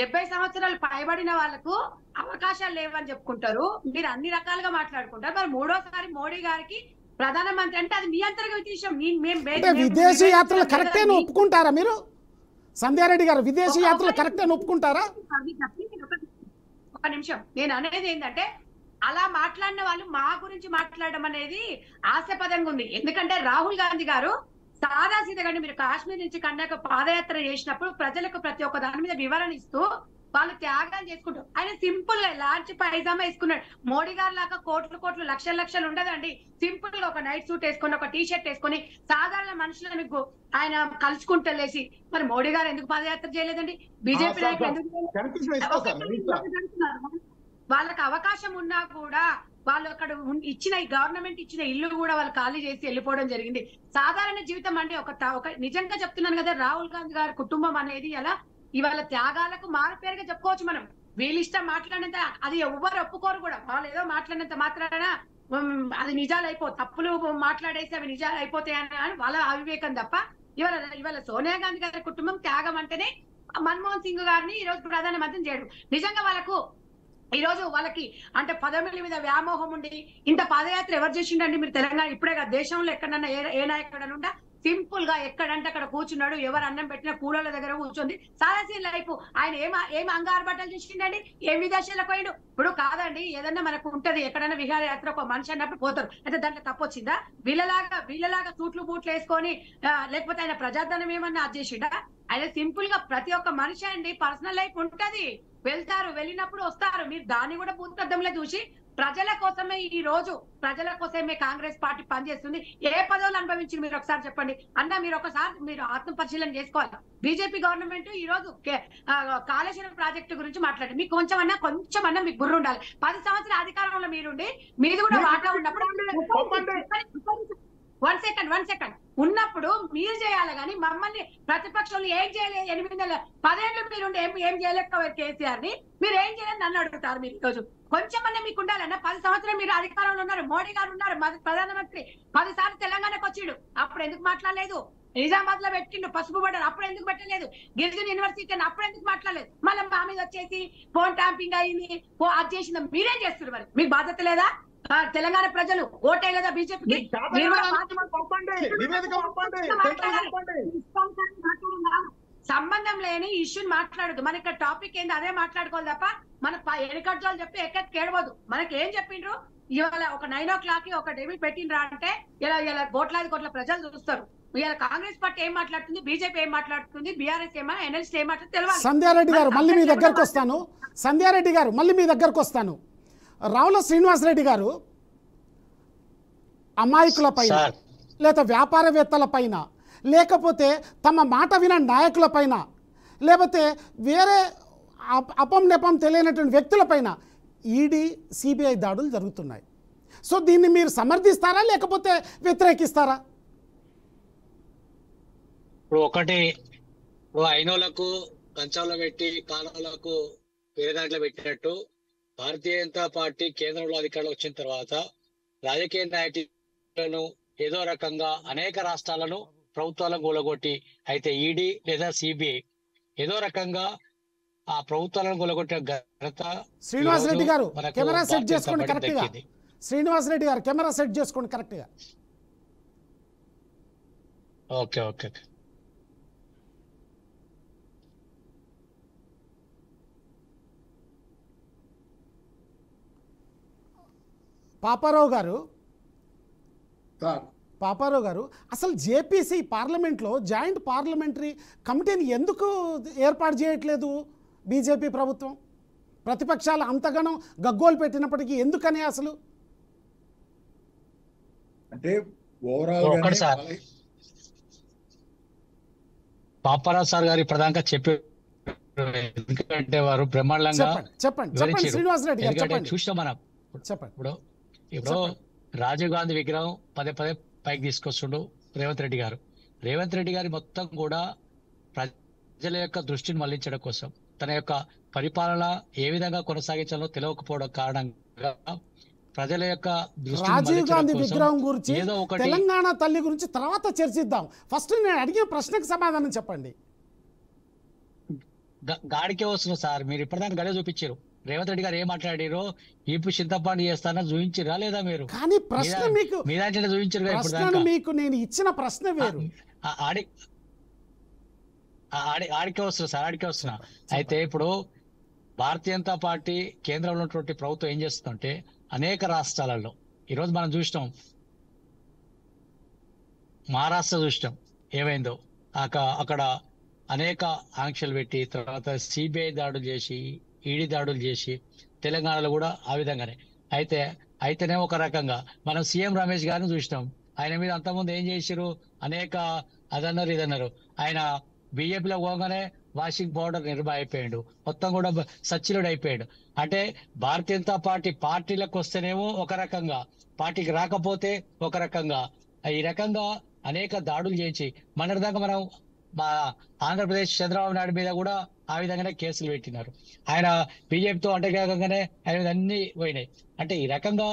70 సంవత్సరాలు పైబడిన వాళ్ళకు అవకాశాలు లేవని చెప్పుకుంటారు. మీరు అన్ని రకాలుగా మాట్లాడుకుంటారు. మరి 3వ సారి మోడీ గారికి ప్రధానమంత్రి అంటే అది మీ అంతర్గత విషయం. విదేశీ యాత్రలు కరెక్టే ఒప్పుకుంటారా మీరు? సంధ్యారెడ్డి గారు, విదేశీ యాత్రలు కరెక్టే ఒప్పుకుంటారా? ఒక నిమిషం, నేను అనేది ఏంటంటే అలా మాట్లాడిన వాళ్ళు మా గురించి మాట్లాడడం అనేది ఆశాపదంగా ఉంది. ఎందుకంటే రాహుల్ గాంధీ గారు సాదాసీదగానే మీరు కాశ్మీర్ నుంచి కన్యాకు పాదయాత్ర చేసినప్పుడు ప్రజలకు ప్రతి ఒక్క దాని మీద వివరణ ఇస్తూ వాళ్ళు త్యాగాలు చేసుకుంటారు. ఆయన సింపుల్ గా లాంచ్ పైజామా వేసుకున్నాడు. మోడీ గారు లాగా కోట్లు లక్షలు ఉండదండి. సింపుల్ గా ఒక నైట్ సూట్ వేసుకొని, ఒక టీ షర్ట్ వేసుకొని సాధారణ మనుషులను ఆయన కలుసుకుంటలేసి, మరి మోడీ గారు ఎందుకు పాదయాత్ర చేయలేదండి? బీజేపీ నాయకులు ఎందుకు? వాళ్ళకి అవకాశం ఉన్నా కూడా వాళ్ళు అక్కడ ఇచ్చిన ఈ గవర్నమెంట్ ఇచ్చిన ఇల్లు కూడా వాళ్ళు ఖాళీ చేసి వెళ్ళిపోవడం జరిగింది. సాధారణ జీవితం అంటే ఒక నిజంగా చెప్తున్నాను కదా, రాహుల్ గాంధీ గారి కుటుంబం అనేది అలా ఇవాళ త్యాగాలకు మారుపేరుగా చెప్పుకోవచ్చు మనం. వీళ్ళ ఇష్టం మాట్లాడినంత అది ఎవ్వరు ఒప్పుకోరు కూడా. వాళ్ళు ఏదో మాట్లాడినంత మాత్రాన అది నిజాలు తప్పులు మాట్లాడేసి అవి నిజాలు అయిపోతాయని వాళ్ళ అవివేకం తప్ప, ఇవాళ సోనియా గాంధీ గారి కుటుంబం త్యాగం అంటేనే మన్మోహన్ సింగ్ గారిని ఈ రోజు ప్రధానమంత్రిని చేయడం. నిజంగా ఈ రోజు వాళ్ళకి అంటే పదవుల మీద వ్యామోహం ఉండి ఇంత పాదయాత్ర ఎవరు చేసిండండి? మీరు తెలంగాణ ఇప్పుడే దేశంలో ఎక్కడన్నా ఏ నాయకుడనుండా సింపుల్ గా ఎక్కడంటే అక్కడ కూర్చున్నాడు, ఎవరు అన్నం పెట్టినా కూడల దగ్గర కూర్చొని సాదాసీ లైఫ్. ఆయన ఏం అంగారు బట్టలు చేసిండండి? ఏం విదేశాలకు పోయిండు? ఇప్పుడు కాదండి, ఏదన్నా మనకు ఉంటది, ఎక్కడన్నా విహారయాత్ర ఒక మనిషి అన్నప్పుడు పోతారు, అయితే దాంట్లో తప్పు వచ్చిందా? వీళ్ళలాగా సూట్లు బూట్లు వేసుకొని లేకపోతే ఆయన ప్రజాధనం ఏమన్నా అది చేసిండా? ఆయన సింపుల్ గా ప్రతి ఒక్క మనిషి అండి పర్సనల్ లైఫ్ ఉంటది, వెళ్తారు, వెళ్ళినప్పుడు వస్తారు. మీరు దాన్ని కూడా భూతద్దంలో చూసి ప్రజల కోసమే ఈ రోజు ప్రజల కోసమే కాంగ్రెస్ పార్టీ పనిచేస్తుంది. ఏ పదవులు అనుభవించి మీరు ఒకసారి చెప్పండి అన్న. మీరు ఆత్మ పరిశీలన చేసుకోవాలి. బీజేపీ గవర్నమెంట్ ఈ రోజు కాళేశ్వరం ప్రాజెక్టు గురించి మాట్లాడి మీకు కొంచెమన్నా మీకు బుర్ర ఉండాలి. 10 సంవత్సరాల అధికారంలో మీరుండి మీది కూడా వాటా ఉన్నప్పుడు 1 సెకండ్ ఉన్నప్పుడు మీరు చేయాలి కానీ మమ్మల్ని ప్రతిపక్షంలో ఏం చేయలేదు. 8 నెలలు 10 ఏళ్ళు మీరుండి ఏం చేయలేకపోయారు కేసీఆర్ ని, మీరు ఏం చేయాలని నన్ను అడుగుతారు. మీరు ఈరోజు కొంచెమన్నా మీకు ఉండాలన్న. 10 సంవత్సరాలు మీరు అధికారంలో ఉన్నారు, మోడీ గారు ఉన్నారు, ప్రధానమంత్రి 10 సార్లు తెలంగాణకు వచ్చిండు, అప్పుడు ఎందుకు మాట్లాడలేదు? నిజామాబాద్ లో పెట్టిండు పసుపు బడ్డలు, అప్పుడు ఎందుకు పెట్టలేదు? గిరిజన యూనివర్సిటీ అప్పుడు ఎందుకు మాట్లాడలేదు? మళ్ళీ మా మీద వచ్చేసి ఫోన్ ట్యాంపింగ్ అయింది, అది చేసింది. మీరేం చేస్తున్నారు? మరి మీకు బాధ్యత లేదా? తెలంగాణ ప్రజలు ఓటే లేదా బీజేపీకి? సంబంధం లేని ఇష్యూని మాట్లాడదు. మన ఇక్కడ టాపిక్ ఏంది అదే మాట్లాడుకోవాలి తప్ప మన ఎన్నికలు చెప్పి కేడవద్దు. మనకి ఏం చెప్పిండ్రు? ఇవాళ ఒక 9 o'clock ఒక డెబిట్ పెట్టిండ్రా అంటే ఇలా కోట్ల ప్రజలు చూస్తారు. ఇవాళ కాంగ్రెస్ పార్టీ ఏం మాట్లాడుతుంది, బీజేపీ ఏం మాట్లాడుతుంది, బీఆర్ఎస్ ఏమా, ఎన్ఎల్సీ ఏం మాట్లాడుతుంది తెలియాలి. సంధ్యారెడ్డి గారు మళ్ళీ మీ దగ్గరకు వస్తాను. రావుల శ్రీనివాసరెడ్డి గారు అమాయకుల పైన, లేదా వ్యాపారవేత్తల పైన, లేకపోతే తమ మాట విన నాయకుల పైన, లేకపోతే వేరే అపం నెపం తెలియనటువంటి వ్యక్తుల పైన ఈడీ సిబిఐ దాడులు జరుగుతున్నాయి. సో దీన్ని మీరు సమర్థిస్తారా లేకపోతే వ్యతిరేకిస్తారా? ఇప్పుడు ఒకటి అయినోళ్లకు కంచంలో పెట్టి కాలువలకు వేరే దాంట్లో పెట్టినట్టు భారతీయ జనతా పార్టీ కేంద్రంలో అధికారంలో వచ్చిన తర్వాత రాజకీయ నాయకులను ఏదో రకంగా అనేక రాష్ట్రాలను ప్రభుత్వాలను కూలగొట్టి, అయితే ఈడీ లేదా సిబిఐ ఏదో రకంగా ఆ ప్రభుత్వాలను కూలగొట్టిన ఘనత శ్రీనివాసరెడ్డి గారు కెమెరా సెట్ చేసుకోండి కరెక్ట్ గా. శ్రీనివాసరెడ్డి గారు కెమెరా సెట్ చేసుకోండి కరెక్ట్ గా. Okay okay. పాపారావు గారు, సార్ పాపారావు గారు, అసలు జేపీసీ పార్లమెంట్లో జాయింట్ పార్లమెంటరీ కమిటీని ఎందుకు ఏర్పాటు చేయట్లేదు బీజేపీ ప్రభుత్వం? ప్రతిపక్షాలు అంతగానో గగ్గోలు పెట్టినప్పటికీ ఎందుకని అసలు? అంటే ఓవరాల్ సార్ పాపారావు సార్ గారి ప్రధానంగా చెప్పి, ఎందుకంటే వారు బ్రహ్మాండంగా చెప్పండి శ్రీనివాసరెడ్డి గారు చెప్పండి. చూసినాం మనం. చెప్పండి. ఇప్పుడు రాజీవ్ గాంధీ విగ్రహం పదే పైకి తీసుకొస్తుండు రేవంత్ రెడ్డి గారు. రేవంత్ రెడ్డి గారి మొత్తం కూడా ప్రజల యొక్క దృష్టిని మళ్లించడం కోసం, తన యొక్క పరిపాలన ఏ విధంగా కొనసాగించాలో తెలియకపోవడం కారణంగా ప్రజల యొక్క రాజీవ్ గాంధీ విగ్రహం గురించి, తెలంగాణ తల్లి గురించి తర్వాత చర్చిద్దాం. ఫస్ట్ నేను అడిగిన ప్రశ్నకు సమాధానం చెప్పండి. గాడికే వస్తున్నారు సార్, మీరు ఇప్పటిదాకా గడే చూపించారు. రేవంత్ రెడ్డి గారు ఏం మాట్లాడారో ఇప్పుడు చింతపండు చేస్తానని చూపించారా లేదా మీరు? కానీ ప్రశ్న మీకు మీ దాంట్లో చూపించారు. మీకు నేను ఇచ్చిన ప్రశ్న వేరు. ఆడికే వస్తున్నా సార్, ఆడికే వస్తున్నా. అయితే ఇప్పుడు భారతీయ జనతా పార్టీ కేంద్రంలో ఉన్నటువంటి ప్రభుత్వం ఏం చేస్తుందంటే అనేక రాష్ట్రాలలో ఈరోజు మనం చూసినాం, మహారాష్ట్ర చూసినాం ఏమైందో. అక్కడ అనేక ఆంక్షలు పెట్టి తర్వాత సిబిఐ దాడులు చేసి, ఈడీ దాడులు చేసి, తెలంగాణలో కూడా ఆ విధంగానే. అయితేనే ఒక రకంగా మనం సీఎం రమేష్ గారిని చూసినాం. ఆయన మీద అంతకుముందు ఏం చేశారు, అనేక అదన్నారు ఇదన్నారు. ఆయన బీజేపీలో పోగానే వాషింగ్ పౌడర్ నిర్భయ అయిపోయాడు, మొత్తం కూడా సచ్చిలుడు అయిపోయాడు. అంటే భారతీయ జనతా పార్టీలకు వస్తేనేమో ఒక రకంగా, పార్టీకి రాకపోతే ఒక రకంగా, ఈ రకంగా అనేక దాడులు చేయించి మొన్నటిదాకా మనం ఆంధ్రప్రదేశ్ చంద్రబాబు నాయుడు మీద కూడా ఆ విధంగానే కేసులు పెట్టినారు. ఆయన బీజేపీతో అంటగానే ఆయన మీద అన్ని పోయినాయి. అంటే ఈ రకంగా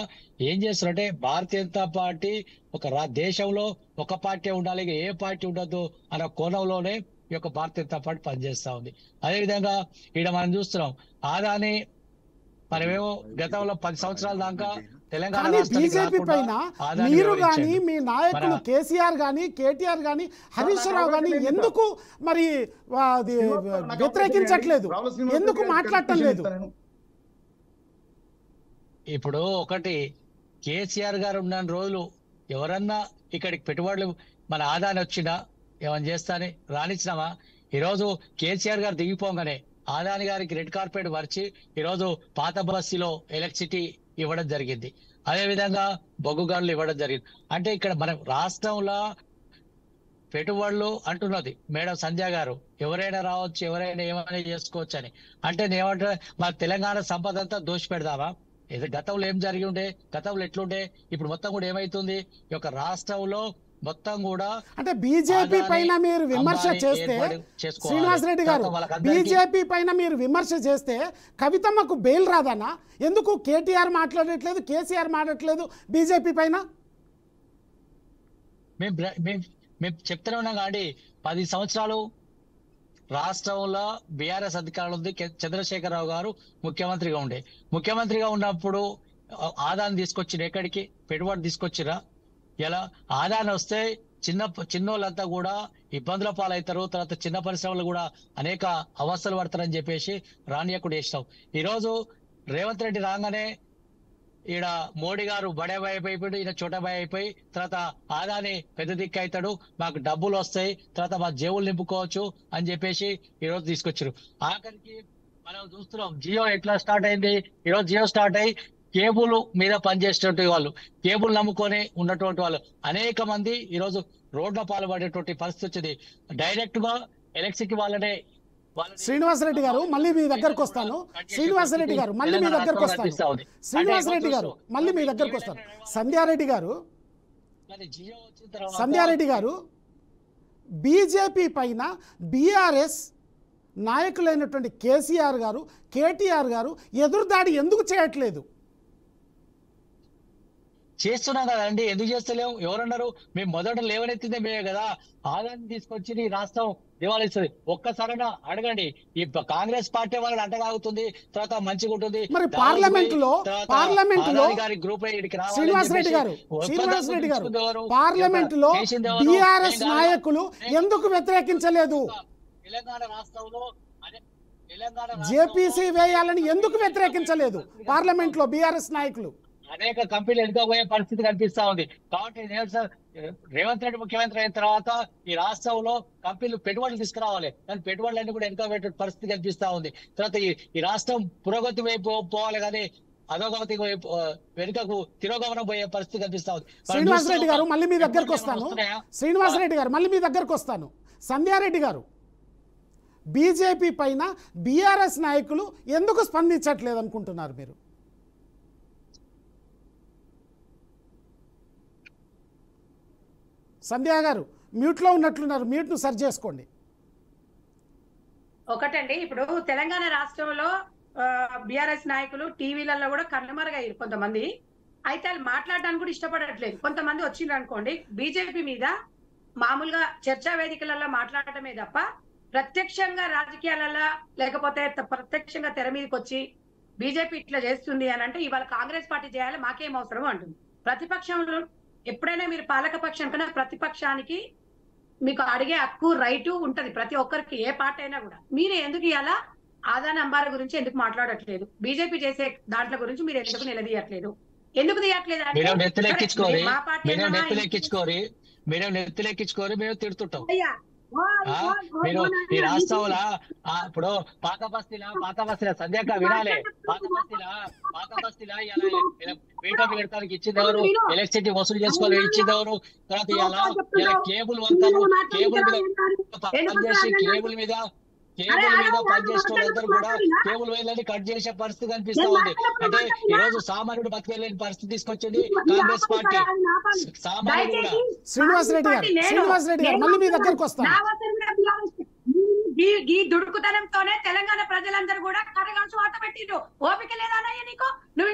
ఏం చేస్తారంటే భారతీయ జనతా పార్టీ ఒక దేశంలో ఒక పార్టీ ఉండాలి, ఏ పార్టీ ఉండదు అన్న కోణంలోనే ఈ యొక్క భారతీయ జనతా పార్టీ పనిచేస్తా ఉంది. అదేవిధంగా ఈడ మనం చూస్తున్నాం, ఆదాని మనమేమో గతంలో 10 సంవత్సరాల దాకా తెలంగాణ బీజేపీ పైన మీరు కానీ మీ నాయకులు కేసీఆర్ కానీ కేటీఆర్ కానీ హరీష్ రావు కానీ ఎందుకు మరి వ్యతిరేకించట్లేదు, ఎందుకు మాట్లాడటం లేదు? ఇప్పుడు ఒకటి, కేసీఆర్ గారు ఉన్న రోజులు ఎవరన్నా ఇక్కడికి పెట్టుబడులు మన ఆదాని వచ్చినా ఏమని చేస్తానే రానిచ్చినామా? ఈరోజు కేసీఆర్ గారు దిగిపోగానే ఆదాని గారికి రెడ్ కార్పెట్ పరిచి ఈరోజు పాత బస్సులో ఎలక్ట్రిసిటీ ఇవ్వడం జరిగింది. అదే విధంగా బొగ్గు గనులు ఇవ్వడం జరిగింది. అంటే ఇక్కడ మన రాష్ట్రంలో పెట్టుబడులు అంటున్నది మేడం సంధ్య గారు, ఎవరైనా రావచ్చు, ఎవరైనా ఏమైనా చేసుకోవచ్చు అని. అంటే నేమంటే మన తెలంగాణ సంపద అంతా దోషి పెడదామా? గతంలో ఏం జరిగి ఉండే, గతంలో ఎట్లుండే, ఇప్పుడు మొత్తం కూడా ఏమైతుంది, ఈ యొక్క రాష్ట్రంలో మొత్తం కూడా అంటే బీజేపీ పైన మీరు విమర్శ చేస్తే, శ్రీనివాసరెడ్డి గారు బీజేపీ పైన మీరు విమర్శ చేస్తే కవితమ్మకు బెయిల్ రాదన్నా? ఎందుకు కేటీఆర్ మాట్లాడట్లేదు, కేసీఆర్ మాట్లాడట్లేదు బీజేపీ పైన? మేము చెప్తూనే ఉన్నాం కానీ 10 సంవత్సరాలు రాష్ట్రంలో బీఆర్ఎస్ అధికారంలో ఉంది. చంద్రశేఖరరావు గారు ముఖ్యమంత్రిగా ఉండే, ముఖ్యమంత్రిగా ఉన్నప్పుడు ఆదాన్ని తీసుకొచ్చిరు, ఎక్కడికి పెట్టుబడి తీసుకొచ్చిరా? ఇలా ఆదాయం వస్తే చిన్నోళ్ళంతా కూడా ఇబ్బందుల పాలవుతారు, తర్వాత చిన్న పరిశ్రమలు కూడా అనేక అవస్థలు పడతారని చెప్పేసి రానియకుడు వేసినాం. ఈరోజు రేవంత్ రెడ్డి రాగానే ఈడ మోడీ గారు బడే బాయ్ అయిపోయి, ఈయన చోట బాయ్ అయిపోయి, తర్వాత ఆదాని పెద్ద దిక్కు అవుతాడు, మాకు డబ్బులు వస్తాయి, తర్వాత మా జేబులు నింపుకోవచ్చు అని చెప్పేసి ఈరోజు తీసుకొచ్చారు. ఆఖరికి మనం చూస్తున్నాం జియో ఎట్లా స్టార్ట్ అయింది. ఈరోజు జియో స్టార్ట్ అయ్యి కేబుల్ మీద పనిచేసేటువంటి వాళ్ళు, కేబుల్ నమ్ముకొని ఉన్నటువంటి వాళ్ళు అనేక మంది ఈరోజు రోడ్ల పాల్పడేటువంటి పరిస్థితి వచ్చింది. డైరెక్ట్ గా ఎలక్ట్రిసిటీ వాళ్ళనే. శ్రీనివాసరెడ్డి గారు మళ్ళీ మీ దగ్గరకు వస్తాను. శ్రీనివాసరెడ్డి గారు మళ్ళీ మీ దగ్గరకు వస్తాను. శ్రీనివాసరెడ్డి గారు మళ్ళీ మీ దగ్గరకు వస్తాను. సంధ్యారెడ్డి గారు బీజేపీ పైన బీఆర్ఎస్ నాయకులైనటువంటి కేసీఆర్ గారు, కేటీఆర్ గారు ఎదురుదాడి ఎందుకు చేయట్లేదు? చేస్తున్నాం కదండి, ఎందుకు చేస్తలేము? ఎవరన్నారు? మేము మొదట లేవనెత్తిందే మేమే కదా. ఆదాన్ని తీసుకొచ్చి ఈ రాష్ట్రం దివాళిస్తుంది. ఒక్కసారైనా అడగండి. ఈ కాంగ్రెస్ పార్టీ వాళ్ళని అంటగాగుతుంది, తర్వాత మంచిగా ఉంటుంది. మరి పార్లమెంట్ లో గ్రూప్ శ్రీనివాసరెడ్డి గారు పార్లమెంట్ లో బీఆర్ఎస్ నాయకులు ఎందుకు వ్యతిరేకించలేదు? తెలంగాణ రాష్ట్రంలో జేపీసీ వేయాలని ఎందుకు వ్యతిరేకించలేదు పార్లమెంట్ లో బీఆర్ఎస్ నాయకులు? అనేక కంపెనీలు ఎదుర్కోబోయే పరిస్థితి కనిపిస్తా ఉంది. కాబట్టి రేవంత్ రెడ్డి ముఖ్యమంత్రి అయిన తర్వాత ఈ రాష్ట్రంలో కంపెనీలు పెట్టుబడులు తీసుకురావాలి, కానీ పెట్టుబడులన్నీ కూడా వెనుకబెట్టే పరిస్థితి కనిపిస్తా ఉంది. తర్వాత ఈ రాష్ట్రం పురోగతి వైపు పోవాలి, కానీ అధోగతి వైపు వెనుకకు తిరోగమనం పోయే పరిస్థితి కనిపిస్తా ఉంది. శ్రీనివాసరెడ్డి గారు మళ్ళీ మీ దగ్గరకు వస్తాను. సంధ్యారెడ్డి గారు, బీజేపీ పైన బీఆర్ఎస్ నాయకులు ఎందుకు స్పందించట్లేదు అనుకుంటున్నారు మీరు? సంధ్యా గారు మ్యూట్లో ఉన్నట్లున్నారు, మ్యూట్ను సరి చేసుకోండి. ఒకటండి, ఇప్పుడు తెలంగాణ రాష్ట్రంలో బీఆర్ఎస్ నాయకులు టీవీలలో కూడా కన్నుమరుగయ్యారు కొంతమంది. అయితే వాళ్ళు మాట్లాడడానికి కూడా ఇష్టపడట్లేదు. కొంతమంది వచ్చిండ్రు అనుకోండి, బీజేపీ మీద మామూలుగా చర్చా వేదికలలో మాట్లాడటమే తప్ప ప్రత్యక్షంగా రాజకీయాలలో లేకపోతే ప్రత్యక్షంగా తెర మీదకి వచ్చి బీజేపీ ఇట్లా చేస్తుంది అని అంటే ఇవాళ కాంగ్రెస్ పార్టీ చేయాలి, మాకేం అవసరం అంటుంది. ప్రతిపక్షంలో ఎప్పుడైనా మీరు పాలక పక్షం కన్నా ప్రతిపక్షానికి మీకు అడిగే హక్కు, రైటు ఉంటది ప్రతి ఒక్కరికి, ఏ పార్టీ అయినా కూడా. మీరు ఎందుకు ఇలా ఆదాని అంబాల గురించి ఎందుకు మాట్లాడట్లేదు? బీజేపీ చేసే దాంట్ల గురించి మీరు ఎందుకు నిలదీయట్లేదు? ఎందుకు తీయట్లేదు అంటే మేము తిడుతుంటాం. మీరు ఈ రాష్ట్రంలో ఇప్పుడు పాత బస్తీలా సంధ్యాక వినాలే, పాత బస్తీలా ఇలా పెడతానికి ఇచ్చిందెవరు? ఎలక్ట్రిసిటీ వసూలు చేసుకోవాలి ఇచ్చిందెవరు? తర్వాత ఇలా కేబుల్ వంతలు, కేబుల్ మీద పనిచేసిన వాళ్ళందరూ కూడా కేబుల్ వైర్లని కట్ చేసే పరిస్థితి కనిపిస్తా ఉంది. అంటే ఈ రోజు సామాన్యుడు బతికేలేని పరిస్థితి తీసుకొచ్చింది కాంగ్రెస్ పార్టీ. సామాన్యుడు కూడా. శ్రీనివాసరెడ్డి గారు మళ్ళీ మీ దగ్గరకు వస్తాను. ఈ దుడుకుతనంతోనే తెలంగాణ ప్రజలందరూ కూడా కరగాల్సి వాత పెట్టిండ్రు. ఓపిక లేదా నీకు? నువ్వు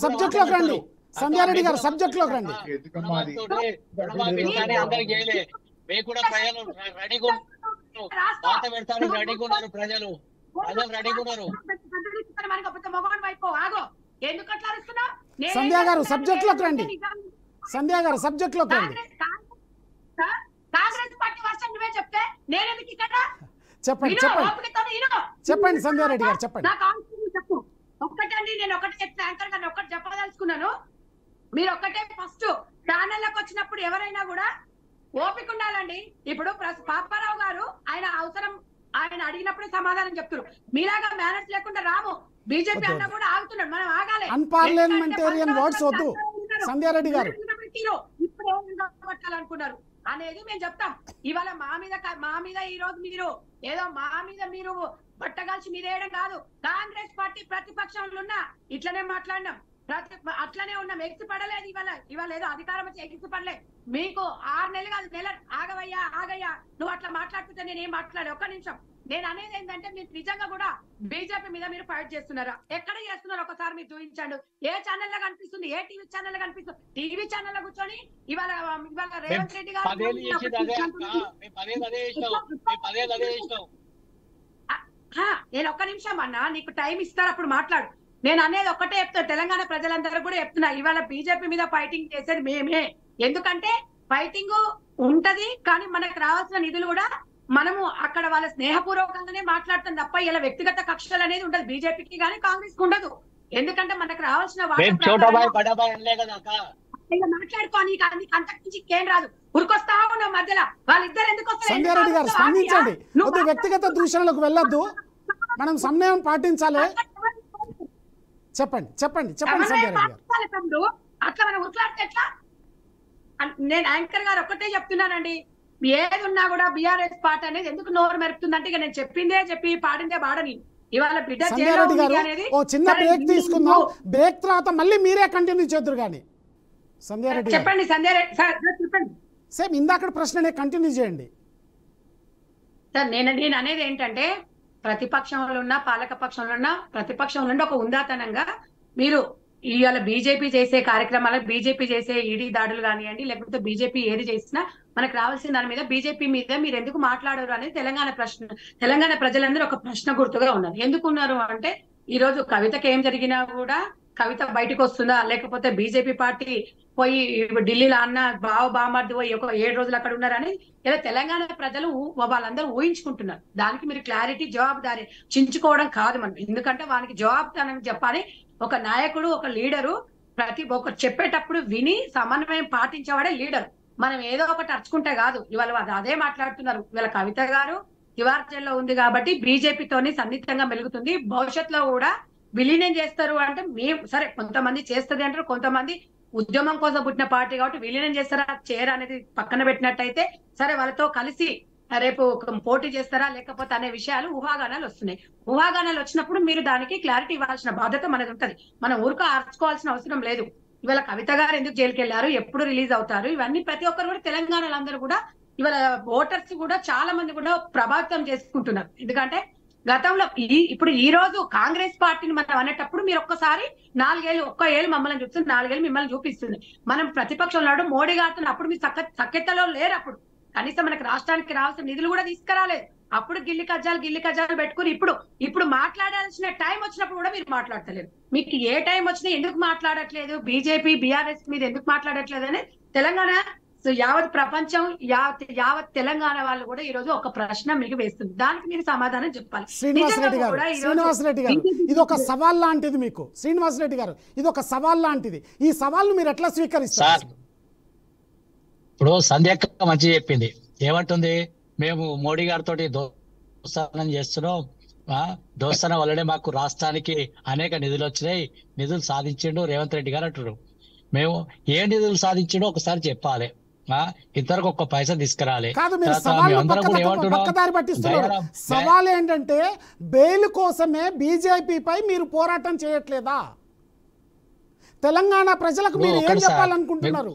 సబ్జెక్ట్ లోకి రండి. సంధ్యారెడ్డి గారు సబ్జెక్ట్ లోకి రండి. అందరికి చేయలే, మేము కూడా ప్రజలు రెడీగా వాత పెడతారు, రెడీగా ఉన్నారు. ప్రజలు రెడీగా ఉన్నారు. సంధ్యా గారు సబ్జెక్ట్ లోకి రండి. సంధ్యా గారు సబ్జెక్ట్ లోకి రండి. కాంగ్రెస్ పార్టీ వర్షం నువ్వే చెప్తే నేను ఎందుకు ఇక్కడ? చెప్పండి సంధ్యారెడ్డి గారు చెప్పండి. చెప్పు. ఒక్కటండి, నేను ఒకటి చెప్తే యాంకర్ గారిని ఒక్కటి చెప్పదలుచుకున్నాను. మీరు ఒక్కటే ఫస్ట్ ఛానల్లోకి వచ్చినప్పుడు ఎవరైనా కూడా ఓపిక ఉండాలండి. ఇప్పుడు పాపారావు గారు ఆయన అవసరం ఆయన అడిగినప్పుడే సమాధానం చెప్తున్నారు. మీలాగా మేనేజ్ లేకుండా రాము. బీజేపీ అన్న కూడా ఆగుతున్నాడు, మనం ఆగాలి. అన్పార్లమెంటేరియన్ వర్డ్స్ వద్దు సంధ్యారెడ్డి గారు. ఇప్పుడు ఏం పట్టాలనుకున్నారు అనేది మేము చెప్తాం. ఇవాళ మా మీద ఈ రోజు మీరు ఏదో మా మీద మీరు బట్టగాల్చి మీదేయడం కాదు. కాంగ్రెస్ పార్టీ ప్రతిపక్షంలో ఉన్నా ఇట్లనే మాట్లాడినాం, అట్లనే ఉన్నాం. ఎగిసి పడలేదు. ఇవాళ ఏదో అధికారం వచ్చి ఎగిసి పడలే. మీకు 6 నెలలు కాదు, నెల ఆగయ్యా నువ్వు అట్లా మాట్లాడుతుంటే నేనేం మాట్లాడే. ఒక్క నిమిషం. నేను అనేది ఏంటంటే మీరు నిజంగా కూడా బీజేపీ మీద మీరు ఫైట్ చేస్తున్నారా? ఎక్కడ చేస్తున్నారు ఒకసారి మీరు చూపించండి. ఏ ఛానల్లో కనిపిస్తుంది? ఏ టీవీ ఛానల్లో కనిపిస్తుంది? టీవీ ఛానల్లో కూర్చొని ఇవాళ రేవంత్ రెడ్డి గారు నేను ఒక్క నిమిషం అన్నా, నీకు టైం ఇస్తారు, అప్పుడు మాట్లాడు. నేను అనేది ఒక్కటే చెప్తా, తెలంగాణ ప్రజలందరూ కూడా చెప్తున్నా, ఇవాళ బీజేపీ మీద ఫైటింగ్ చేసేది మేమే. ఎందుకంటే ఫైటింగ్ ఉంటది, కానీ మనకు రావాల్సిన నిధులు కూడా మనము అక్కడ వాళ్ళ స్నేహపూర్వకంగానే మాట్లాడతాం తప్ప ఇలా వ్యక్తిగత కక్షలు అనేది ఉండదు. బీజేపీకి కానీ కాంగ్రెస్ కి ఉండదు. ఎందుకంటే మనకు రావాల్సిన మాట్లాడుకో, నీకు అంతకుమించి ఏం రాదు. ఉరికొస్తా ఉన్నాం మధ్యలో. వాళ్ళిద్దరు ఎందుకు వస్తారు? సంధ్యారెడ్డి గారు స్పందించండి. వ్యక్తిగత దూషణలకు వెళ్ళొద్దు, మనం సమన్వయం పాటించాలి. చెప్పండి సంధ్యారెడ్డి గారు. అట్లా మనం ఉట్లాడితే ఎట్లా? నేను యాంకర్ గారు ఒక్కటే చెప్తున్నానండి, ఏది ఉన్నా కూడా బీఆర్ఎస్ పార్టీ అనేది ఎందుకు నోరు మెరుపుతుందంటే ఇక నేను చెప్పిందే చెప్పి పాడిందే పాడని. ఇవాళ బిడ్డ అనేది ఓ చిన్న బ్రేక్ తీసుకుందాం. బ్రేక్ తర్వాత మళ్ళీ మీరే కంటిన్యూ చేద్దరు కానీ. సంధ్యారెడ్డి చెప్పండి. సంధ్యారెడ్డి చెప్పండి. సేమ్ ఇందాక ప్రశ్ననే కంటిన్యూ చేయండి. సార్ నేను అనేది ఏంటంటే ప్రతిపక్షంలో ఉన్న పాలక పక్షంలో ఉన్న ప్రతిపక్షంలో నుండి ఒక ఉందాతనంగా మీరు ఇవాళ బీజేపీ చేసే కార్యక్రమాలు, బీజేపీ చేసే ఈడీ దాడులు కానివ్వండి, లేకపోతే బీజేపీ ఏది చేసినా మనకు రావాల్సిన దాని మీద బీజేపీ మీద మీరు ఎందుకు మాట్లాడరు అనేది తెలంగాణ ప్రజలందరూ ఒక ప్రశ్న గుర్తుగా ఉన్నారు. ఎందుకున్నారు అంటే ఈ రోజు కవితకి ఏం జరిగినా కూడా కవిత బయటకు వస్తుందా, లేకపోతే బీజేపీ పార్టీ పోయి ఢిల్లీలో అన్న బామర్ది పోయి ఒక 7 రోజులు అక్కడ ఉన్నారని ఇలా తెలంగాణ ప్రజలు వాళ్ళందరూ ఊహించుకుంటున్నారు. దానికి మీరు క్లారిటీ జవాబుదారి చించుకోవడం కాదు మనం. ఎందుకంటే వానికి జవాబుదానం చెప్పాలి. ఒక నాయకుడు, ఒక లీడరు ప్రతి ఒక్కరు చెప్పేటప్పుడు విని సమన్వయం పాటించేవాడే లీడర్. మనం ఏదో ఒకటి అర్చుకుంటే కాదు. ఇవాళ అదే మాట్లాడుతున్నారు. ఇవాళ కవిత గారు తిహార్ జైల్లో ఉంది కాబట్టి బీజేపీతోని సన్నిహితంగా మెలుగుతుంది. భవిష్యత్తులో కూడా విలీనం చేస్తారు అంటే మేము సరే, కొంతమంది చేస్తుంది అంటారు, కొంతమంది ఉద్యమం కోసం పుట్టిన పార్టీ కాబట్టి విలీనం చేస్తారా చేయరా అనేది పక్కన పెట్టినట్టయితే సరే, వాళ్ళతో కలిసి రేపు పోటీ చేస్తారా లేకపోతే అనే విషయాలు ఊహాగానాలు వస్తున్నాయి. ఊహాగానాలు వచ్చినప్పుడు మీరు దానికి క్లారిటీ ఇవ్వాల్సిన బాధ్యత మనది ఉంటది. మనం ఊరుకు ఆర్చుకోవాల్సిన అవసరం లేదు. ఇవాళ కవిత గారు ఎందుకు జైలుకి వెళ్ళారు, ఎప్పుడు రిలీజ్ అవుతారు, ఇవన్నీ ప్రతి ఒక్కరు కూడా తెలంగాణలో అందరూ కూడా ఇవాళ ఓటర్స్ కూడా చాలా మంది కూడా ప్రభావితం చేసుకుంటున్నారు. ఎందుకంటే గతంలో ఇప్పుడు ఈ రోజు కాంగ్రెస్ పార్టీని మనం అనేటప్పుడు మీరు ఒక్కసారి 4 ఏళ్ళు, ఒక్క ఏళ్ళు మమ్మల్ని చూస్తుంది, 4 ఏళ్ళు మిమ్మల్ని చూపిస్తుంది. మనం ప్రతిపక్షంలో మోడీ గారితో అప్పుడు మీరు సఖ్యతలో లేరు. అప్పుడు కనీసం మనకి రాష్ట్రానికి రావాల్సిన నిధులు కూడా తీసుకురాలేదు. అప్పుడు గిల్లి కజ్జాలు పెట్టుకుని ఇప్పుడు మాట్లాడాల్సిన టైం వచ్చినప్పుడు కూడా మీరు మాట్లాడతలేరు. మీకు ఏ టైం వచ్చినా ఎందుకు మాట్లాడట్లేదు, బీజేపీ బీఆర్ఎస్ మీద ఎందుకు మాట్లాడట్లేదు అని తెలంగాణ యావత్ ప్రపంచం యావత్ తెలంగాణ వాళ్ళు కూడా ఈ రోజు ఒక ప్రశ్న మీకు వేస్తుంది. దానికి మీరు సమాధానం చెప్పాలి. శ్రీనివాసరెడ్డి గారు ఇది ఒక సవాల్ లాంటిది మీకు. శ్రీనివాసరెడ్డి గారు ఇది ఒక సవాల్ లాంటిది. ఈ సవాల్ మీరు ఎట్లా స్వీకరిస్తారు? ఇప్పుడు సంధ్యక్క మంచి చెప్పింది. ఏమంటుంది, మేము మోడీ గారితో దోస్తానం చేస్తున్నాం, దోస్తానం వల్లనే మాకు రాష్ట్రానికి అనేక నిధులు వచ్చినాయి, నిధులు సాధించిండు రేవంత్ రెడ్డి గారు అంటున్నారు. మేము ఏ నిధులు సాధించిండో ఒకసారి చెప్పాలి, ఇంతవరకు ఒక్క పైసా తీసుకురాలి. సవాల్ ఏంటంటే బెయిల్ కోసమే బీజేపీపై మీరు పోరాటం చేయట్లేదా? తెలంగాణ ప్రజలకు మీరు ఏం చెప్పాలనుకుంటున్నారు?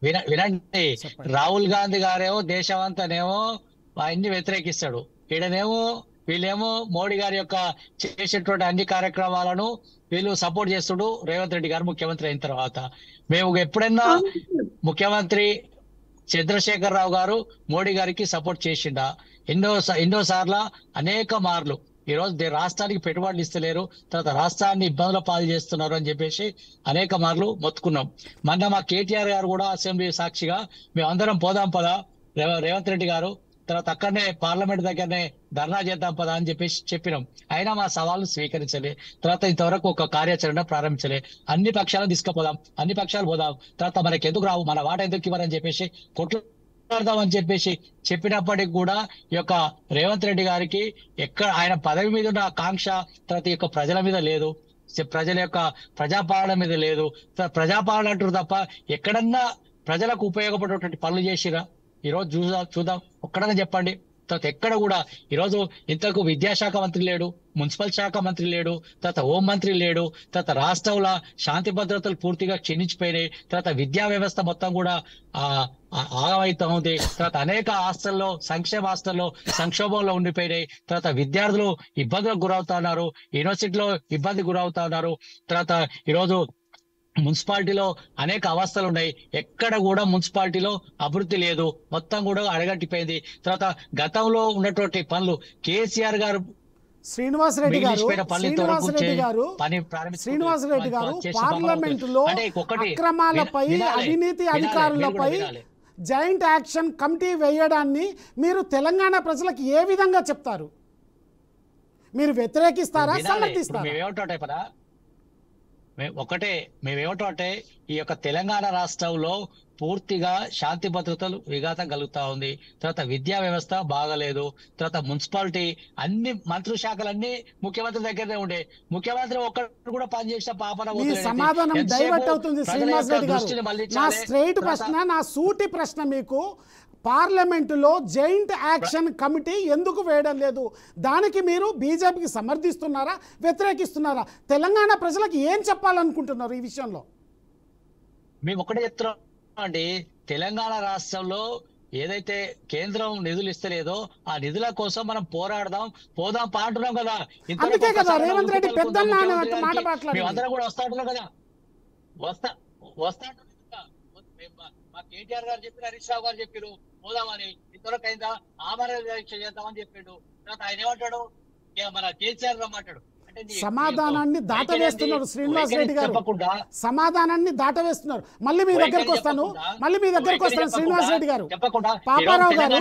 వినండి, రాహుల్ గాంధీ గారేమో దేశమంతానేమో అన్ని వ్యతిరేకిస్తాడు, ఈడనేమో వీళ్ళేమో మోడీ గారి యొక్క చేసేటువంటి అన్ని కార్యక్రమాలను వీళ్ళు సపోర్ట్ చేస్తుడు. రేవంత్ రెడ్డి గారు ముఖ్యమంత్రి అయిన తర్వాత మేము ఎప్పుడైనా ముఖ్యమంత్రి చంద్రశేఖర్ రావు గారు మోడీ గారికి సపోర్ట్ చేసిండా? ఎన్నో సార్లు అనేక మార్లు ఈ రోజు రాష్ట్రానికి పెట్టుబడులు ఇస్తలేరు, తర్వాత రాష్ట్రాన్ని ఇబ్బందుల పాలు చేస్తున్నారు అని చెప్పేసి అనేక మార్లు మొత్తుకున్నాం. మొన్న మా కేటీఆర్ గారు కూడా అసెంబ్లీ సాక్షిగా మేము అందరం పోదాం పదా రేవంత్ రెడ్డి గారు, తర్వాత అక్కడనే పార్లమెంట్ దగ్గరనే ధర్నా చేద్దాం పదా అని చెప్పేసి చెప్పినాం. అయినా మా సవాళ్ళు స్వీకరించలే. తర్వాత ఇంతవరకు ఒక కార్యాచరణ ప్రారంభించలే. అన్ని పక్షాలను తీసుకుపోదాం, అన్ని పక్షాలు పోదాం, తర్వాత మనకి ఎందుకు రావు, మన వాట ఎందుకు ఇవ్వరని చెప్పేసి కొట్లాడదామని చెప్పేసి చెప్పినప్పటికి కూడా ఈ యొక్క రేవంత్ రెడ్డి గారికి ఎక్కడ ఆయన పదవి మీద ఉన్న ఆకాంక్ష తర్వాత ఈ యొక్క ప్రజల మీద లేదు, ప్రజల యొక్క ప్రజాపాలన మీద లేదు. ప్రజాపాలన అంటారు తప్ప ఎక్కడన్నా ప్రజలకు ఉపయోగపడేటువంటి పనులు చేసిరా ఈ రోజు చూద్దాం, ఒక్కడన్నా చెప్పండి. తర్వాత ఎక్కడ కూడా ఈరోజు ఇంతకు విద్యాశాఖ మంత్రి లేడు, మున్సిపల్ శాఖ మంత్రి లేడు, తర్వాత హోం మంత్రి లేడు, తర్వాత రాష్ట్రంలో శాంతి భద్రతలు పూర్తిగా క్షీణించిపోయినాయి, తర్వాత విద్యా వ్యవస్థ మొత్తం కూడా ఆగమైతా ఉంది, తర్వాత అనేక హాస్టల్లో సంక్షేమ హాస్టల్లో సంక్షోభంలో ఉండిపోయినాయి, తర్వాత విద్యార్థులు ఇబ్బందులకు గురవుతున్నారు, యూనివర్సిటీలో ఇబ్బంది గురవుతా ఉన్నారు, తర్వాత ఈరోజు మున్సిపాలిటీలో అనేక అవస్థలు ఉన్నాయి, ఎక్కడ కూడా మున్సిపాలిటీలో అభివృద్ధి లేదు, మొత్తం కూడా అడగట్టిపోయింది. తర్వాత గతంలో ఉన్నటువంటి పనులు కేసీఆర్ గారు శ్రీనివాసరెడ్డి గారు పార్లమెంటులో అక్రమాలపై అవినీతి అధికారులపై జాయింట్ యాక్షన్ కమిటీ వేయడాన్ని మీరు తెలంగాణ ప్రజలకు ఏ విధంగా చెప్తారు? మీరు వ్యతిరేకిస్తారా, సమర్థిస్తారా? మేమేమిటంటే ఈ యొక్క తెలంగాణ రాష్ట్రంలో పూర్తిగా శాంతి భద్రతలు విఘాతం కలుగుతా ఉంది, తర్వాత విద్యా వ్యవస్థ బాగలేదు, తర్వాత మున్సిపాలిటీ అన్ని మంత్రి శాఖలన్నీ ముఖ్యమంత్రి దగ్గరనే ఉండే, ముఖ్యమంత్రి ఒక్కరు కూడా పనిచేసిన పాపన సమాధానం డైవర్ట్ అవుతుంది. శ్రీనివాస్ రెడ్డి గారు, నా స్ట్రైట్ ప్రశ్న, నా సూటి ప్రశ్న మీకు, పార్లమెంటులో జాయింట్ యాక్షన్ కమిటీ ఎందుకు వేయడం లేదు? దానికి మీరు బీజేపీకి సమర్థిస్తున్నారా, వ్యతిరేకిస్తున్నారా? తెలంగాణ ప్రజలకు ఏం చెప్పాలనుకుంటున్నారు ఈ విషయంలో? మేము ఒకటే చెప్తున్నాం అండి, తెలంగాణ రాష్ట్రంలో ఏదైతే కేంద్రం నిధులు ఇస్తలేదో ఆ నిధుల కోసం మనం పోరాడదాం, పోదాం పాంటున్నాం కదా. అందుకే కదా రేవంత్ రెడ్డి పెద్దన్న అనే మాట మాట్లాడారు. మేమందరం కూడా వస్తా ఉంటున్నాం కదా, వస్తా మా కేటీఆర్ గారు చెప్పారు, హరీష్ రావు గారు చెప్పారు పోదామని. ఇంతవరకు అయిందా? ఆమరణ దీక్ష చేద్దామని చెప్పిండు. తర్వాత ఆయన ఏమంటాడు, మన కేసీఆర్ రమ్మంటాడు. సమాధానాన్ని దాటవేస్తున్నారు శ్రీనివాస్ రెడ్డి గారు, సమాధానాన్ని దాటవేస్తున్నారు. మళ్ళీ మీ దగ్గరకు వస్తాను శ్రీనివాస్ రెడ్డి గారు. పాపారావు గారు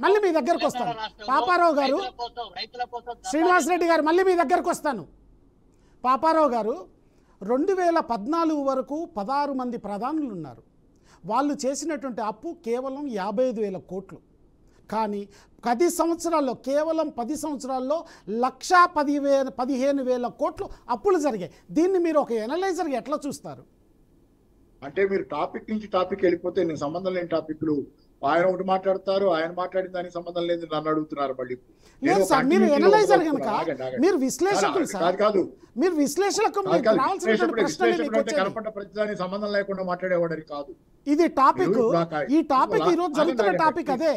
మళ్ళీ మీ దగ్గరకు వస్తాను. పాపారావు గారు, శ్రీనివాస్ రెడ్డి గారు మళ్ళీ మీ దగ్గరకు వస్తాను. పాపారావు గారు, 2014 వరకు 16 మంది ప్రధానులు ఉన్నారు. వాళ్ళు చేసినటువంటి అప్పు కేవలం 55,000 కోట్లు. కానీ 10 సంవత్సరాల్లో, కేవలం 10 సంవత్సరాల్లో 1,15,000 కోట్లు అప్పులు జరిగాయి. దీన్ని మీరు ఒక ఎనలైజర్గా ఎట్లా చూస్తారు? అంటే మీరు టాపిక్ నుంచి టాపిక్ వెళ్ళిపోతే నేను సంబంధం లేని టాపిక్లు ఆయన ఒకటి మాట్లాడతారు, ఆయన మాట్లాడిన దానికి సంబంధం లేదు నన్ను అడుగుతున్నారు మళ్ళీ. లేదు సార్, మీరు ఎనలైజర్ కనుక, మీరు విశ్లేషకులు సార్, కాదు మీరు విశ్లేషకులకు కనపడ్డ ప్రతిదానికి సంబంధం లేకుండా మాట్లాడేవాడని కాదు. ఇది టాపిక్, ఈ టాపిక్ ఈ రోజు జరుగుతున్న టాపిక్ అదే.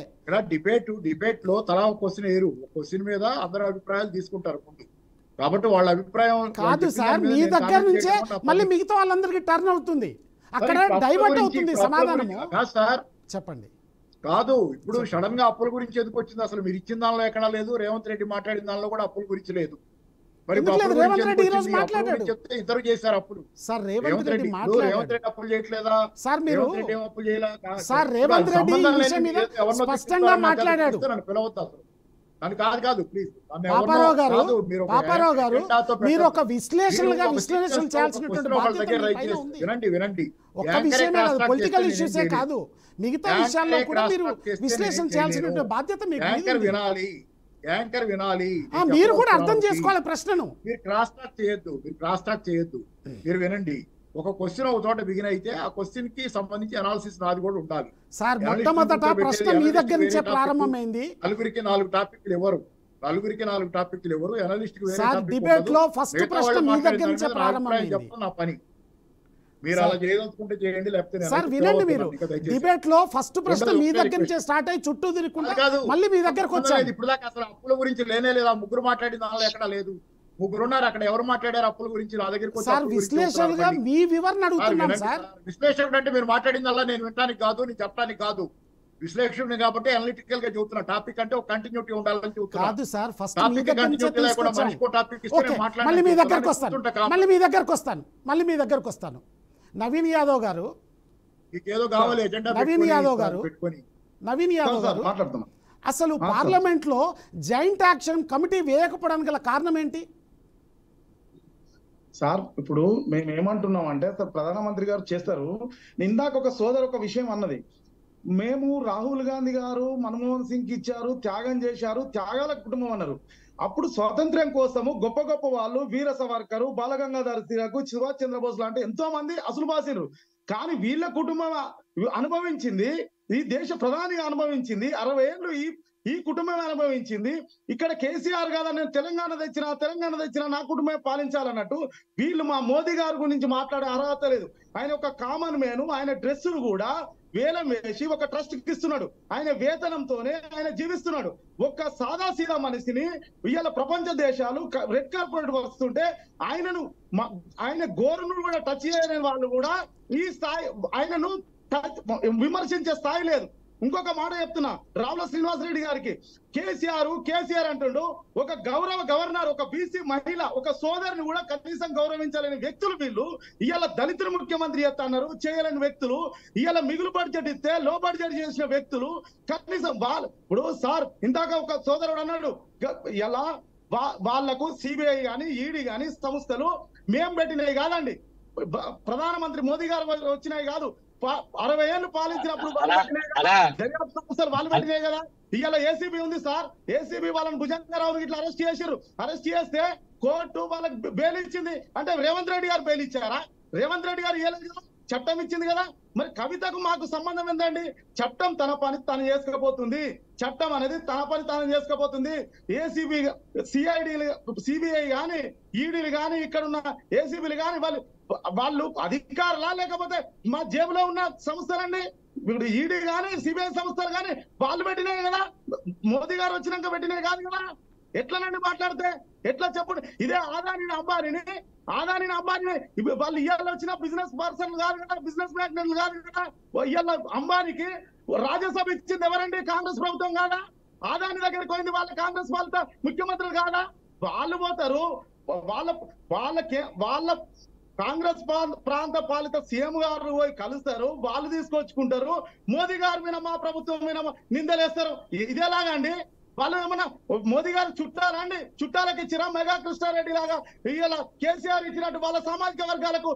డిబేట్ లో తలా ఒక క్వశ్చన్ వేరు, ఒక క్వశ్చన్ మీద అందరు అభిప్రాయాలు తీసుకుంటారు ముందు. కాబట్టి వాళ్ళ అభిప్రాయం కాదు సార్, మీ దగ్గర నుంచే మళ్ళీ మిగతా వాళ్ళందరికీ టర్న్ అవుతుంది, అక్కడ డైవర్ట్ అవుతుంది సమాధానం. సార్ చెప్పండి. కాదు, ఇప్పుడు సడన్ గా అప్పుల గురించి ఎందుకు వచ్చింది? అసలు మీరు ఇచ్చిన దానిలో ఎక్కడా లేదు, రేవంత్ రెడ్డి మాట్లాడిన దానిలో కూడా అప్పుల గురించి లేదు. మరి రేవంత్ రెడ్డి ఈ రోజు మాట్లాడాడు, చెప్తే ఇద్దరు చేశారు అప్పులు. సార్ రేవంత్ రెడ్డి రేవంత్ రెడ్డి అప్పులు చేయట్లేదా? సార్ మీరు అప్పులు చేయలేదా? సార్ రేవంత్ రెడ్డి ఈ విషయం మీద స్పష్టంగా మాట్లాడాడు. పిలవద్దు అసలు, అని కాదు ప్లీజ్. పాపారావు గారు, మీరు ఒక విశ్లేషణ చేయాల్సినటువంటి బాధ్యత ఉంది. వినండి, ఒక్క విషయమే కాదు, పొలిటికల్ ఇష్యూసే కాదు, మిగతా విషయాల్లో కూడా మీరు విశ్లేషణ చేయాల్సినటువంటి బాధ్యత మీకు యాంకర్ వినాలి. మీరు కూడా అర్థం చేసుకోవాలి ప్రశ్నను. మీరు క్రాస్ టాక్ చేయొద్దు. మీరు వినండి. ఒక క్వశ్చన్ ఒక చోట బిగిన్ అయితే ఆ క్వశ్చన్ కి సంబంధించి అనాలిసిస్ నాది కూడా ఉండాలి. సార్ మొట్టమొదట ప్రశ్న మీ దగ్గర నుంచే ప్రారంభమైంది. నలుగురికి 4 టాపిక్లు ఎవరు అనలిస్ట్ కి సార్ డిబేట్ లో ఫస్ట్ ప్రశ్న మీ దగ్గర నుంచే ప్రారంభమైంది. నా పని మీరు అలా చేయదలుచుకుంటే చేయండి, లేకపోతే సార్ వినండి, మీరు డిబేట్ లో ఫస్ట్ ప్రశ్న మీ దగ్గర నుంచే స్టార్ట్ అయ్యి చుట్టూ తిరుగుకుంటా మళ్ళీ మీ దగ్గరకు వచ్చారు. ఇప్పుడు దాకా అసలు అప్పుల గురించి లేనే లేదు. ఆ ముగ్గురు మాట్లాడిన దానిలో ఎక్కడ లేదు. ముగ్గురు ఉన్నారు అక్కడ, ఎవరు మాట్లాడారు అప్పుల గురించి? నా దగ్గరికి సార్ విశ్లేషణగా మీ వివరణ అడుగుతున్నాం సార్. విశ్లేషకుడు అంటే మీరు మాట్లాడిందల్లా నేను వినడానికి కాదు, నేను చెప్పడానికి కాదు. విశ్లేషకుడిని కాబట్టి అనలిటికల్ గా చెబుతున్నా. టాపిక్ అంటే ఒక కంటిన్యూటీ ఉండాలని చెబుతున్నా. కాదు సార్, ఫస్ట్ మళ్ళీ మీ దగ్గరకు వస్తాను. నవీన్ యాదవ్ గారు, ఏదో కావాలి నవీన్ యాదవ్ గారు అసలు పార్లమెంట్ లో జాయింట్ యాక్షన్ కమిటీ వేయకపోవడానికి గల కారణం ఏంటి సార్? ఇప్పుడు మేము ఏమంటున్నాం అంటే, ప్రధానమంత్రి గారు చేస్తారు. ఇందాక ఒక సోదరు ఒక విషయం అన్నది, మేము రాహుల్ గాంధీ గారు మన్మోహన్ సింగ్ ఇచ్చారు, త్యాగం చేశారు, త్యాగాల కుటుంబం అన్నారు. అప్పుడు స్వాతంత్ర్యం కోసము గొప్ప గొప్ప వాళ్ళు, వీర సవర్కరు, బాలగంగాధర్ తిలక్, సుభాష్ చంద్రబోస్ లాంటి ఎంతో మంది అసలు బాసిరు. కానీ వీళ్ళ కుటుంబం అనుభవించింది, ఈ దేశ ప్రధాని అనుభవించింది, 60 ఏళ్ళు ఈ కుటుంబం అనుభవించింది. ఇక్కడ కేసీఆర్ కాదా నేను తెలంగాణ తెచ్చినా నా కుటుంబమే పాలించాలన్నట్టు వీళ్ళు మా మోదీ గారి గురించి మాట్లాడే అర్హత లేదు. ఆయన ఒక కామన్ మ్యాన్, ఆయన డ్రెస్సులు కూడా వేలం వేసి ఒక ట్రస్ట్ కి ఇస్తున్నాడు. ఆయన వేతనంతోనే ఆయన జీవిస్తున్నాడు. ఒక్క సాదాసీదా మనిషిని ఇవాళ ప్రపంచ దేశాలు రెడ్ కార్పొరేట్ వస్తుంటే ఆయన గోరును కూడా టచ్ చేయలేని వాళ్ళు కూడా ఈ స్థాయి ఆయనను విమర్శించే స్థాయి లేదు. ఇంకొక మాట చెప్తున్నా, రావుల శ్రీనివాస్ రెడ్డి గారికి, కేసీఆర్ అంటుండు ఒక గవర్నర్, ఒక బీసీ మహిళ, ఒక సోదరిని కూడా కనీసం గౌరవించలేని వ్యక్తులు వీళ్ళు. ఇవాళ దళితులు ముఖ్యమంత్రి చేస్తున్నారు, చేయలేని వ్యక్తులు. ఇవాళ మిగులు బడ్జెట్ ఇస్తే లో బడ్జెట్ చేసిన వ్యక్తులు కనీసం ఇప్పుడు సార్ ఇందాక ఒక సోదరుడు అన్నాడు, ఇలా వాళ్లకు సిబిఐ గాని ఈడీ గాని సంస్థలు మేం పెట్టినవి కాదండి, ప్రధానమంత్రి మోదీ గారు వచ్చినాయి కాదు. 60 ఏళ్ళు పాలించినప్పుడు దర్యాప్తు సంస్థలు వాళ్ళు పెట్టినాయి కదా. ఇవాళ ఏసీబీ ఉంది సార్, ఏసీబీ వాళ్ళని భుజంగారావు ఇట్లా అరెస్ట్ చేశారు. అరెస్ట్ చేస్తే కోర్టు వాళ్ళకి బెయిల్ ఇచ్చింది. అంటే రేవంత్ రెడ్డి గారు బెయిల్ ఇచ్చారా? రేవంత్ రెడ్డి గారు చట్టం ఇచ్చింది కదా. మరి కవితకు మాకు సంబంధం ఏంటండి? చట్టం తన పని తను చేసుకపోతుంది. చట్టం అనేది తన పని తాను చేసుకపోతుంది. ఏసీబీ, సిఐడీలు, సిబిఐ గాని, ఈడీలు గాని, ఇక్కడ ఉన్న ఏసీబీలు గాని వాళ్ళు అధికారులా లేకపోతే మా జేబులో ఉన్న సంస్థలండి? ఇప్పుడు ఈడీ కానీ సిబిఐ సంస్థలు కానీ వాళ్ళు పెట్టినాయి కదా, మోదీ గారు వచ్చినాక పెట్టినాయి కాదు కదా. ఎట్లనండి మాట్లాడితే ఎట్లా చెప్పండి? ఇదే ఆదాని అంబానీని ఇప్పుడు వాళ్ళు ఇవాళ వచ్చిన బిజినెస్ పర్సన్ కాదు కదా, బిజినెస్ మ్యాగ్నెట్లు కాదు కదా. ఇవాళ అంబానీకి రాజ్యసభ ఇచ్చింది ఎవరండి? కాంగ్రెస్ ప్రభుత్వం కాదా? ఆదాని దగ్గరికి పోయింది వాళ్ళ కాంగ్రెస్ వాళ్ళతో ముఖ్యమంత్రులు కాదా? వాళ్ళు పోతారు, వాళ్ళ కాంగ్రెస్ ప్రాంత పాలిత సీఎం గారు పోయి కలుస్తారు, వాళ్ళు తీసుకొచ్చుకుంటారు. మోదీ గారు మీద మా ప్రభుత్వం మీద నిందలేస్తారు. ఇదేలాగా అండి? వాళ్ళు ఏమన్నా మోదీ గారు చుట్టాలా అండి? చుట్టాలకు ఇచ్చిరా? మెగా కృష్ణారెడ్డి లాగా ఇలా కేసీఆర్ ఇచ్చినట్టు వాళ్ళ సామాజిక వర్గాలకు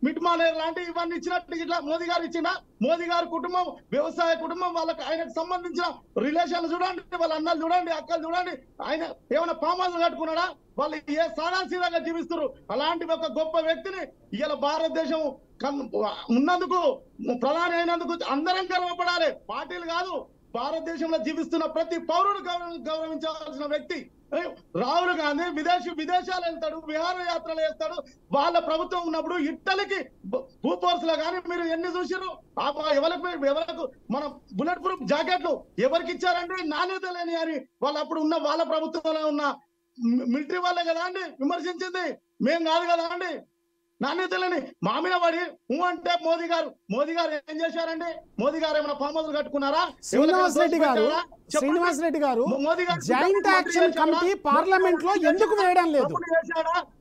మిట్మానేర్ లాంటి ఇవన్నీ ఇచ్చినట్టు ఇట్లా మోదీ గారు ఇచ్చిందా? మోదీ గారి కుటుంబం వ్యవసాయ కుటుంబం, వాళ్ళకి ఆయనకు సంబంధించిన రిలేషన్లు చూడండి, వాళ్ళ అన్నలు చూడండి, అక్కలు చూడండి. ఆయన ఏమైనా పామాలు కట్టుకున్నాడా? వాళ్ళు ఏ సాదాసీదాగా జీవిస్తారు. అలాంటి ఒక గొప్ప వ్యక్తిని ఇవాళ భారతదేశం ఉన్నందుకు, ప్రధాని అయినందుకు అందరం గర్వపడాలి, పార్టీలు కాదు. భారతదేశంలో జీవిస్తున్న ప్రతి పౌరుడు గౌరవించాల్సిన వ్యక్తి రాహుల్ గాంధీ. విదేశాలు వెళ్తాడు, విహారయాత్రలు చేస్తాడు. వాళ్ళ ప్రభుత్వం ఉన్నప్పుడు ఇట్టలికి భూఫోర్స్ లో కానీ మీరు ఎన్ని చూసారు? ఎవరికి మన బుల్లెట్ ప్రూఫ్ జాకెట్లు ఎవరికి ఇచ్చారంటే నాణ్యత లేని అని వాళ్ళు అప్పుడు ఉన్న వాళ్ళ ప్రభుత్వంలో ఉన్న మిలిటరీ వాళ్ళే కదా అండి విమర్శించింది, మేం కాదు కదా అండి. నాణ్యతలని మామిన పడి అంటే మోదీ గారు ఏం చేశారండి? మోదీ గారు ఏమైనా ఫామ్ హౌస్ కట్టుకున్నారా? శ్రీనివాస్ రెడ్డి గారు జాయింట్ యాక్షన్ కమిటీ పార్లమెంట్ లో ఎందుకు వేయడం లేదు?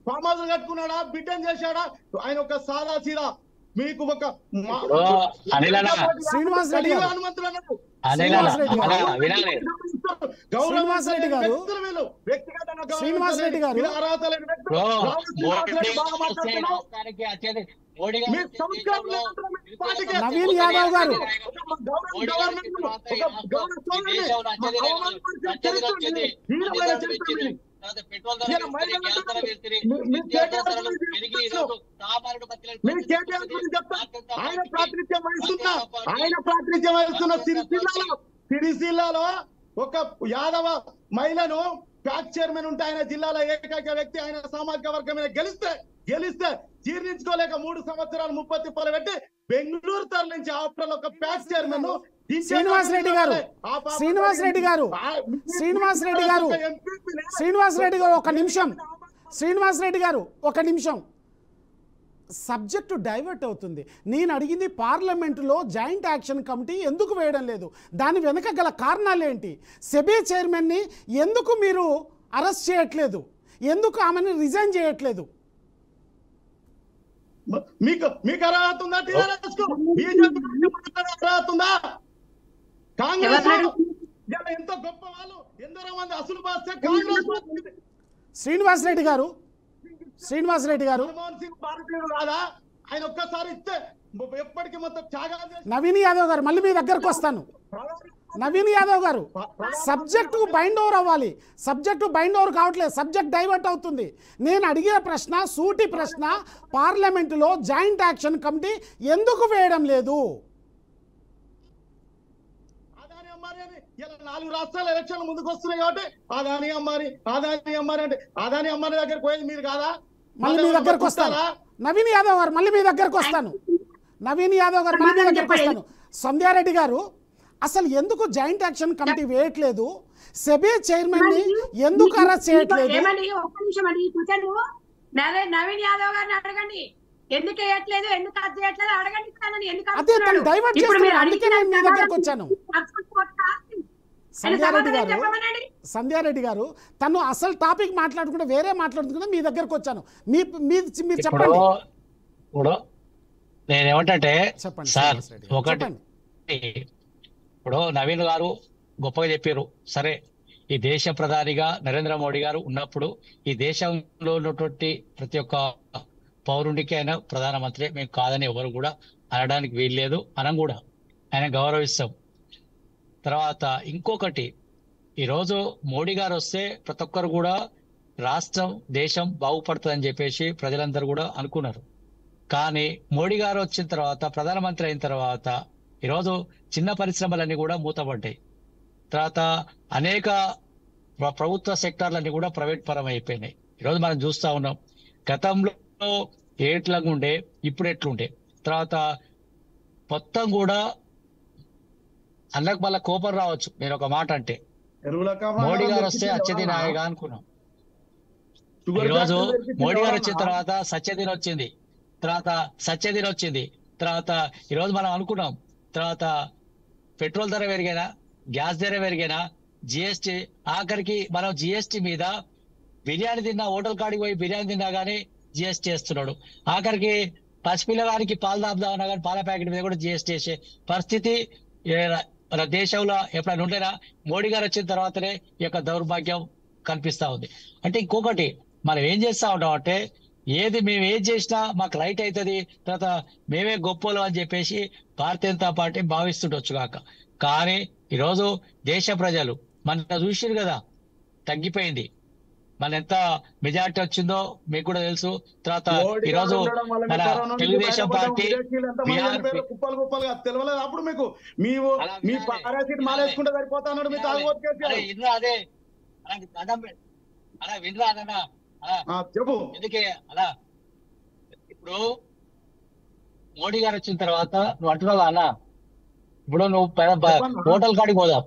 ఫామ్ హౌస్ కట్టుకున్నాడా? బిడ్డని చేశాడా? ఆయన ఒక సాదా సీదా మీకు ఒక శ్రీనివాస్ రెడ్డి గారు నవీన్ యాదవ్ గారు ఆయన ప్రాతినిధ్యం వహిస్తున్న సిరిసిల్లాలో ఒక యాదవ మహిళను ప్యాక్ చైర్మన్ ఉంటే ఆయన జిల్లాలో ఏకైక వ్యక్తి. ఆయన సామాజిక వర్గం మీద గెలిస్తే జీర్ణించుకోలేక 3 సంవత్సరాలు 30 తిప్పలు పెట్టి బెంగళూరు తరలించి ఆఫ్టర్ ఒక ప్యాక్ చైర్మన్ శ్రీనివాస్ రెడ్డి గారు ఒక నిమిషం సబ్జెక్టు డైవర్ట్ అవుతుంది. నేను అడిగింది పార్లమెంటులో జాయింట్ యాక్షన్ కమిటీ ఎందుకు వేయడం లేదు, దాని వెనక గల కారణాలు ఏంటి? సెబీ చైర్మన్ని ఎందుకు మీరు అరెస్ట్ చేయట్లేదు? ఎందుకు ఆమెను రిజైన్ చేయట్లేదు? మీకు అర్హత ఉందా? అర్హత ఉందా? కాంగ్రెస్ ఎంతో గొప్ప వాళ్ళు, ఎందరో మంది అసలు బాస్తే కాంగ్రెస్ శ్రీనివాస్ రెడ్డి గారు మన్మోహన్ సింగ్ భారతీయుడు కాదా? ఆయన ఒక్కసారి ఇస్తే ఎప్పటికీ మొత్తం త్యాగాలు. నవీన్ యాదవ్ గారు మళ్ళీ మీ దగ్గరకు వస్తాను. నవీన్ యాదవ్ గారు సబ్జెక్టు బైండ్ ఓవర్ అవ్వాలి. సబ్జెక్టు బైండ్ ఓవర్ కావట్లేదు, సబ్జెక్ట్ డైవర్ట్ అవుతుంది. నేను అడిగే ప్రశ్న సూటి ప్రశ్న, పార్లమెంటులో జాయింట్ యాక్షన్ కమిటీ ఎందుకు వేయడం లేదు? 4 రాష్ట్రాల ఎలక్షన్లు ముందుకు వస్తున్నాయి కాబట్టి ఆదాని అమ్మాని అంటే ఆదాని అమ్మాని దగ్గరికి పోయేది మీరు కాదా? మళ్ళీ మీ దగ్గరకు వస్తాను. నవీన్ యాదవ్ గారు మళ్ళీ మీ దగ్గరకు వస్తాను. సంధ్యారెడ్డి గారు అసలు ఎందుకు జాయింట్ యాక్షన్ కమిటీ వేయట్లేదు? సెబీ చైర్మన్ ని ఎందుకు అరెస్ట్ చేయట్లేదు? నవీన్ యాదవ్ గారిని అడగండి, ఎందుకు వేయట్లేదు, ఎందుకు అరెస్ట్ చేయట్లేదు అడగండి. అదే తను డైవర్ట్ చేస్తున్నారు, అందుకే నేను మీ దగ్గరకు వచ్చాను. సంధ్యారెడ్డి గారు తను అసలు టాపిక్ మాట్లాడుకుంటే వేరే మాట్లాడుకుంటే మీ దగ్గరకు వచ్చాను. మీరు చెప్పండి. నేనేమంటే సార్ ఒకటి, ఇప్పుడు నవీన్ గారు గొప్పగా చెప్పారు. సరే, ఈ దేశ ప్రధానిగా నరేంద్ర మోడీ గారు ఉన్నప్పుడు ఈ దేశంలో ఉన్నటువంటి ప్రతి ఒక్క పౌరునికి ఆయన ప్రధానమంత్రి, మేము కాదని ఎవరు కూడా అనడానికి వీల్లేదు, మనం కూడా ఆయన గౌరవిస్తాం. తర్వాత ఇంకొకటి, ఈరోజు మోడీ గారు వస్తే ప్రతి ఒక్కరు కూడా రాష్ట్రం దేశం బాగుపడుతుందని చెప్పేసి ప్రజలందరూ కూడా అనుకున్నారు. కానీ మోడీ గారు వచ్చిన తర్వాత, ప్రధానమంత్రి అయిన తర్వాత ఈరోజు చిన్న పరిశ్రమలన్నీ కూడా మూతపడ్డాయి. తర్వాత అనేక ప్రభుత్వ సెక్టార్లన్నీ కూడా ప్రైవేట్ పరం అయిపోయినాయి. ఈరోజు మనం చూస్తా ఉన్నాం, గతంలో ఎట్లాగుండే ఇప్పుడు ఎట్లుండే. తర్వాత మొత్తం కూడా అన్నకు మళ్ళీ కోపం రావచ్చు నేను ఒక మాట అంటే. ఎరువుల మోడీ గారు వస్తే అచ్చదిన హాయిగా అనుకున్నాం. ఈరోజు మోడీ గారు వచ్చిన తర్వాత సత్యదిన వచ్చింది, తర్వాత ఈరోజు మనం అనుకున్నాం, తర్వాత పెట్రోల్ ధర పెరిగినా, గ్యాస్ ధర పెరిగినా, జిఎస్టీ, ఆఖరికి మనం జిఎస్టీ మీద బిర్యానీ తిన్నా, హోటల్ కాడికి పోయి బిర్యానీ తిన్నా కానీ జిఎస్టీ వేస్తున్నాడు. ఆఖరికి పసిపిల్లగానికి పాలు దాపుదామన్నా కానీ పాల ప్యాకెట్ మీద కూడా జిఎస్టీ వేసే పరిస్థితి మన దేశంలో ఎప్పుడైనా ఉండేనా? మోడీ గారు వచ్చిన తర్వాతనే ఈ యొక్క దౌర్భాగ్యం కనిపిస్తా ఉంది. అంటే ఇంకొకటి మనం ఏం చేస్తా ఉంటాం అంటే, మేము ఏది చేసినా మాకు రైట్ అవుతుంది, తర్వాత మేమే గొప్పలు అని చెప్పేసి భారతీయ జనతా పార్టీ భావిస్తుండొచ్చు కాక, కానీ ఈరోజు దేశ ప్రజలు మన చూసారు కదా, తగ్గిపోయింది. మన ఎంత మెజార్టీ వచ్చిందో మీకు కూడా తెలుసు. తర్వాత ఈరోజు మన తెలుగుదేశం పార్టీ కుప్పలు కుప్పలుగా తెలియలేదు. అప్పుడు మీకు మీ పారాసిట్ మాలేసుకుంటే సరిపోతాడు మీ తాగుబోతు. అదే అలా వినరా అన్న చెప్పు. ఎందుకే అలా ఇప్పుడు మోడీ గారు వచ్చిన తర్వాత నువ్వు అంటున్నావు అన్న, ఇప్పుడు నువ్వు హోటల్ కాడికి పోదాం,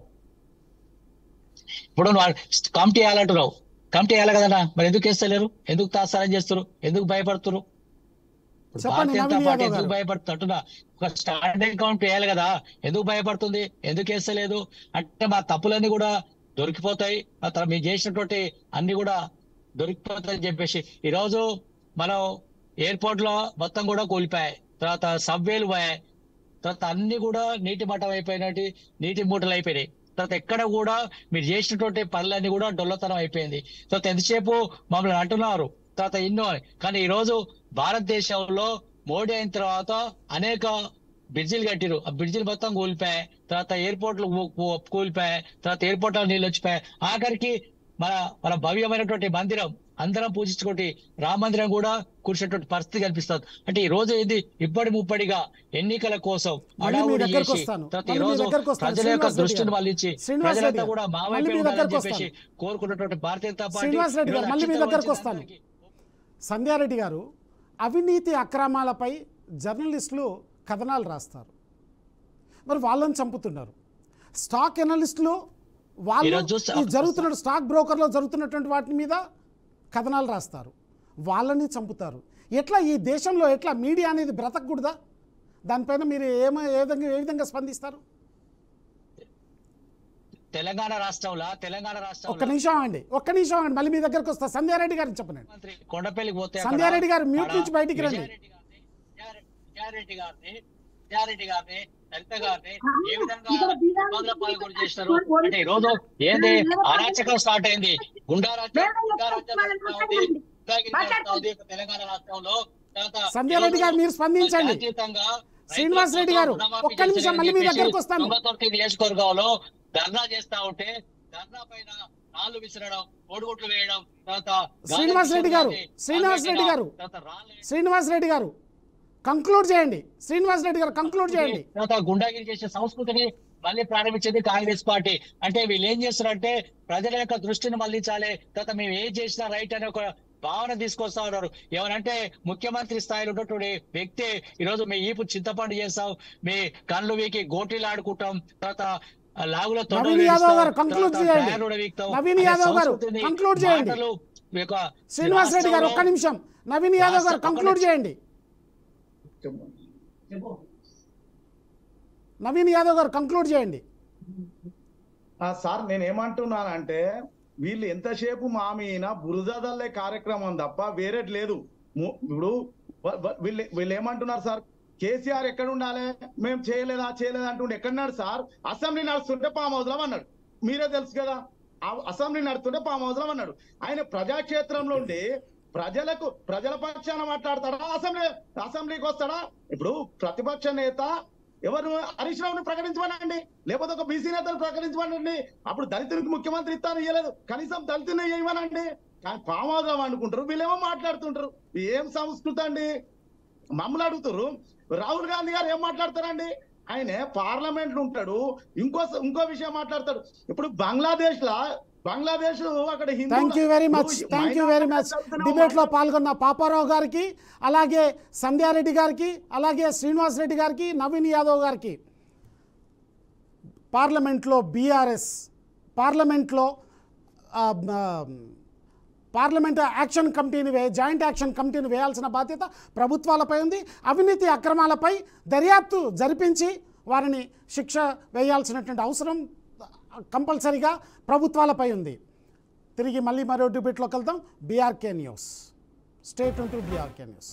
ఇప్పుడు నువ్వు కమిటీ వేయాలంటున్నావు, కమిటీ వేయాలి కదన్నా, మరి ఎందుకు వేస్తలేరు? ఎందుకు తాత్సారం చేస్తారు? ఎందుకు భయపడుతున్నారు? భారతీయ జనతా పార్టీ ఎందుకు భయపడుతుంటున్నా? ఒక స్టాండింగ్ కమిటీ వేయాలి కదా, ఎందుకు భయపడుతుంది? ఎందుకు వేస్తలేదు అంటే, మా తప్పులన్నీ కూడా దొరికిపోతాయి, మీరు చేసినటువంటి అన్ని కూడా దొరికిపోతాయని చెప్పేసి ఈరోజు మనం ఎయిర్పోర్ట్ లో మొత్తం కూడా కూలిపోయాయి, తర్వాత సబ్వేలు పోయాయి, తర్వాత అన్ని కూడా నీటి మట్టం అయిపోయినట్టు నీటి మూటలు అయిపోయినాయి. తర్వాత ఎక్కడ కూడా మీరు చేసినటువంటి పనులన్నీ కూడా డొల్లతనం అయిపోయింది. తర్వాత ఎంతసేపు మమ్మల్ని అంటున్నారు తర్వాత ఎన్నో, కానీ ఈరోజు భారతదేశంలో మోడీ అయిన తర్వాత అనేక బ్రిడ్జిలు కట్టిరు, ఆ బ్రిడ్జిలు మొత్తం కూలిపోయాయి, తర్వాత ఎయిర్పోర్ట్లు కూలిపోయాయి, తర్వాత ఎయిర్పోర్ట్ లో నీళ్ళు వచ్చిపోయాయి, ఆఖరికి మన భవ్యమైనటువంటి మందిరం అందరం పూజించుకోటి రామ మందిరం కూడా కూర్చున్నటువంటి పరిస్థితి కనిపిస్తుంది. అంటే ఈ రోజు ఇది ముప్పడిగా ఎన్నికల కోసం అడావుడి చేసి, తర్వాత ఈ రోజు ప్రజల యొక్క దృష్టిని మళ్ళించి ప్రజలంతా కూడా మా వైపు ఉండాలని చెప్పేసి కోరుకున్నటువంటి భారతీయ జనతా పార్టీ. సంధ్యారెడ్డి గారు, అవినీతి అక్రమాలపై జర్నలిస్టులు కథనాలు రాస్తారు, మరి వాళ్ళని చంపుతున్నారు. స్టాక్ ఎనలిస్టులు వాళ్ళు జరుగుతున్న స్టాక్ బ్రోకర్లో జరుగుతున్నటువంటి వాటి మీద కథనాలు రాస్తారు, వాళ్ళని చంపుతారు. ఎట్లా ఈ దేశంలో ఎట్లా మీడియా అనేది బ్రతకూడదా? దానిపైన మీరు ఏ విధంగా స్పందిస్తారు? తెలంగాణ రాష్ట్రంలో ఒక్క నిమిషం అండి, మళ్ళీ మీ దగ్గరకు వస్తా. సంధ్యారెడ్డి గారిని చెప్పండి. కొండపల్లికి పోతే సంధ్యారెడ్డి గారు మ్యూట్ నుంచి బయటికి రండి. విజయారెడ్డి గారిని లలిత గారిని ఏ విధంగా పాల్గొని చేస్తారు అంటే, ఈ రోజు ఏంది అరాచకం స్టార్ట్ అయింది, తెలంగాణ రాష్ట్రంలో. సంధ్యారెడ్డి గారు మీరు స్పందించండి. శ్రీనివాస్ రెడ్డి గారు ఒక్క నిమిషం, మళ్ళీ మీ దగ్గరకు వస్తాను. నియోజకవర్గంలో ధర్నా చేస్తా ఉంటే ధర్నా పైన రాళ్ళు విసరడం, కోడిగుట్లు వేయడం, తర్వాత శ్రీనివాస్ రెడ్డి గారు కంక్లూడ్ చేయండి. గుండాగిరి చేసే సంస్కృతిని మళ్ళీ ప్రారంభించేది కాంగ్రెస్ పార్టీ. అంటే వీళ్ళు ఏం చేస్తారంటే, ప్రజల యొక్క దృష్టిని మళ్లించాలి, తర్వాత మేము ఏం చేసినా రైట్ అనే ఒక భావన తీసుకొస్తా ఉన్నారు. ఏమనంటే, ముఖ్యమంత్రి స్థాయిలో ఉన్నటువంటి వ్యక్తి ఈరోజు మీ ఈపు చింతపండు చేస్తాం, మీ కళ్ళు వీకి గోటీలు ఆడుకుంటాం, తర్వాత లాగులో శ్రీనివాస్ రెడ్డి గారు కంక్లూడ్ ఒక్క నిమిషం. నవీన్ యాదవ్ గారు కంక్లూడ్ చేయండి. సార్, నేను ఏమంటున్నానంటే, వీళ్ళు ఎంతసేపు మా మీద బురదల్లే కార్యక్రమం తప్ప వేరేటి లేదు. ఇప్పుడు వీళ్ళు ఏమంటున్నారు సార్, కేసీఆర్ ఎక్కడ ఉండాలి, మేము చేయలేదా అంటుండే ఎక్కడున్నాడు సార్? అసెంబ్లీ నడుస్తుంటే ఫామ్ హౌస్ లో అన్నాడు, మీరే తెలుసు కదా. అసెంబ్లీ నడుస్తుంటే ఫామ్ హౌస్ లో అన్నాడు. ఆయన ప్రజాక్షేత్రంలో ఉండి ప్రజల పక్షాన మాట్లాడతాడా? అసెంబ్లీకి వస్తాడా? ఇప్పుడు ప్రతిపక్ష నేత ఎవరు హరీష్ రావుని ప్రకటించమనండి, లేకపోతే ఒక బీసీ నేతను ప్రకటించమనండి. అప్పుడు దళితునికి ముఖ్యమంత్రి ఇస్తాను ఇవ్వలేదు, కనీసం దళితుని చేయమనండి. కానీ ఫామ్ హౌస్ అనుకుంటారు, వీళ్ళేమో మాట్లాడుతుంటారు. ఏం సంస్కృతి అండి? మమ్మల్ని అడుగుతారు. రాహుల్ గాంధీ గారు ఏం మాట్లాడతారండి? ఆయన పార్లమెంట్ లో ఉంటాడు, ఇంకో విషయం మాట్లాడతాడు. ఇప్పుడు బంగ్లాదేశ్ అక్కడ thank you very much. Debate లో పాల్గొన్న పాపారావు గారికి, అలాగే సంధ్యారెడ్డి గారికి, అలాగే శ్రీనివాస్ రెడ్డి గారికి, నవీన్ యాదవ్ గారికి పార్లమెంట్లో బీఆర్ఎస్ పార్లమెంట్లో పార్లమెంట్ యాక్షన్ కమిటీని జాయింట్ యాక్షన్ కమిటీని వేయాల్సిన బాధ్యత ప్రభుత్వాలపై ఉంది. అవినీతి అక్రమాలపై దర్యాప్తు జరిపించి వారిని శిక్ష వేయాల్సినటువంటి అవసరం కంపల్సరీగా ప్రభుత్వాలపై ఉంది. తిరిగి మళ్ళీ మరో డిబేట్లోకి వెళ్తాం. BRK news, stay tune to BRK news.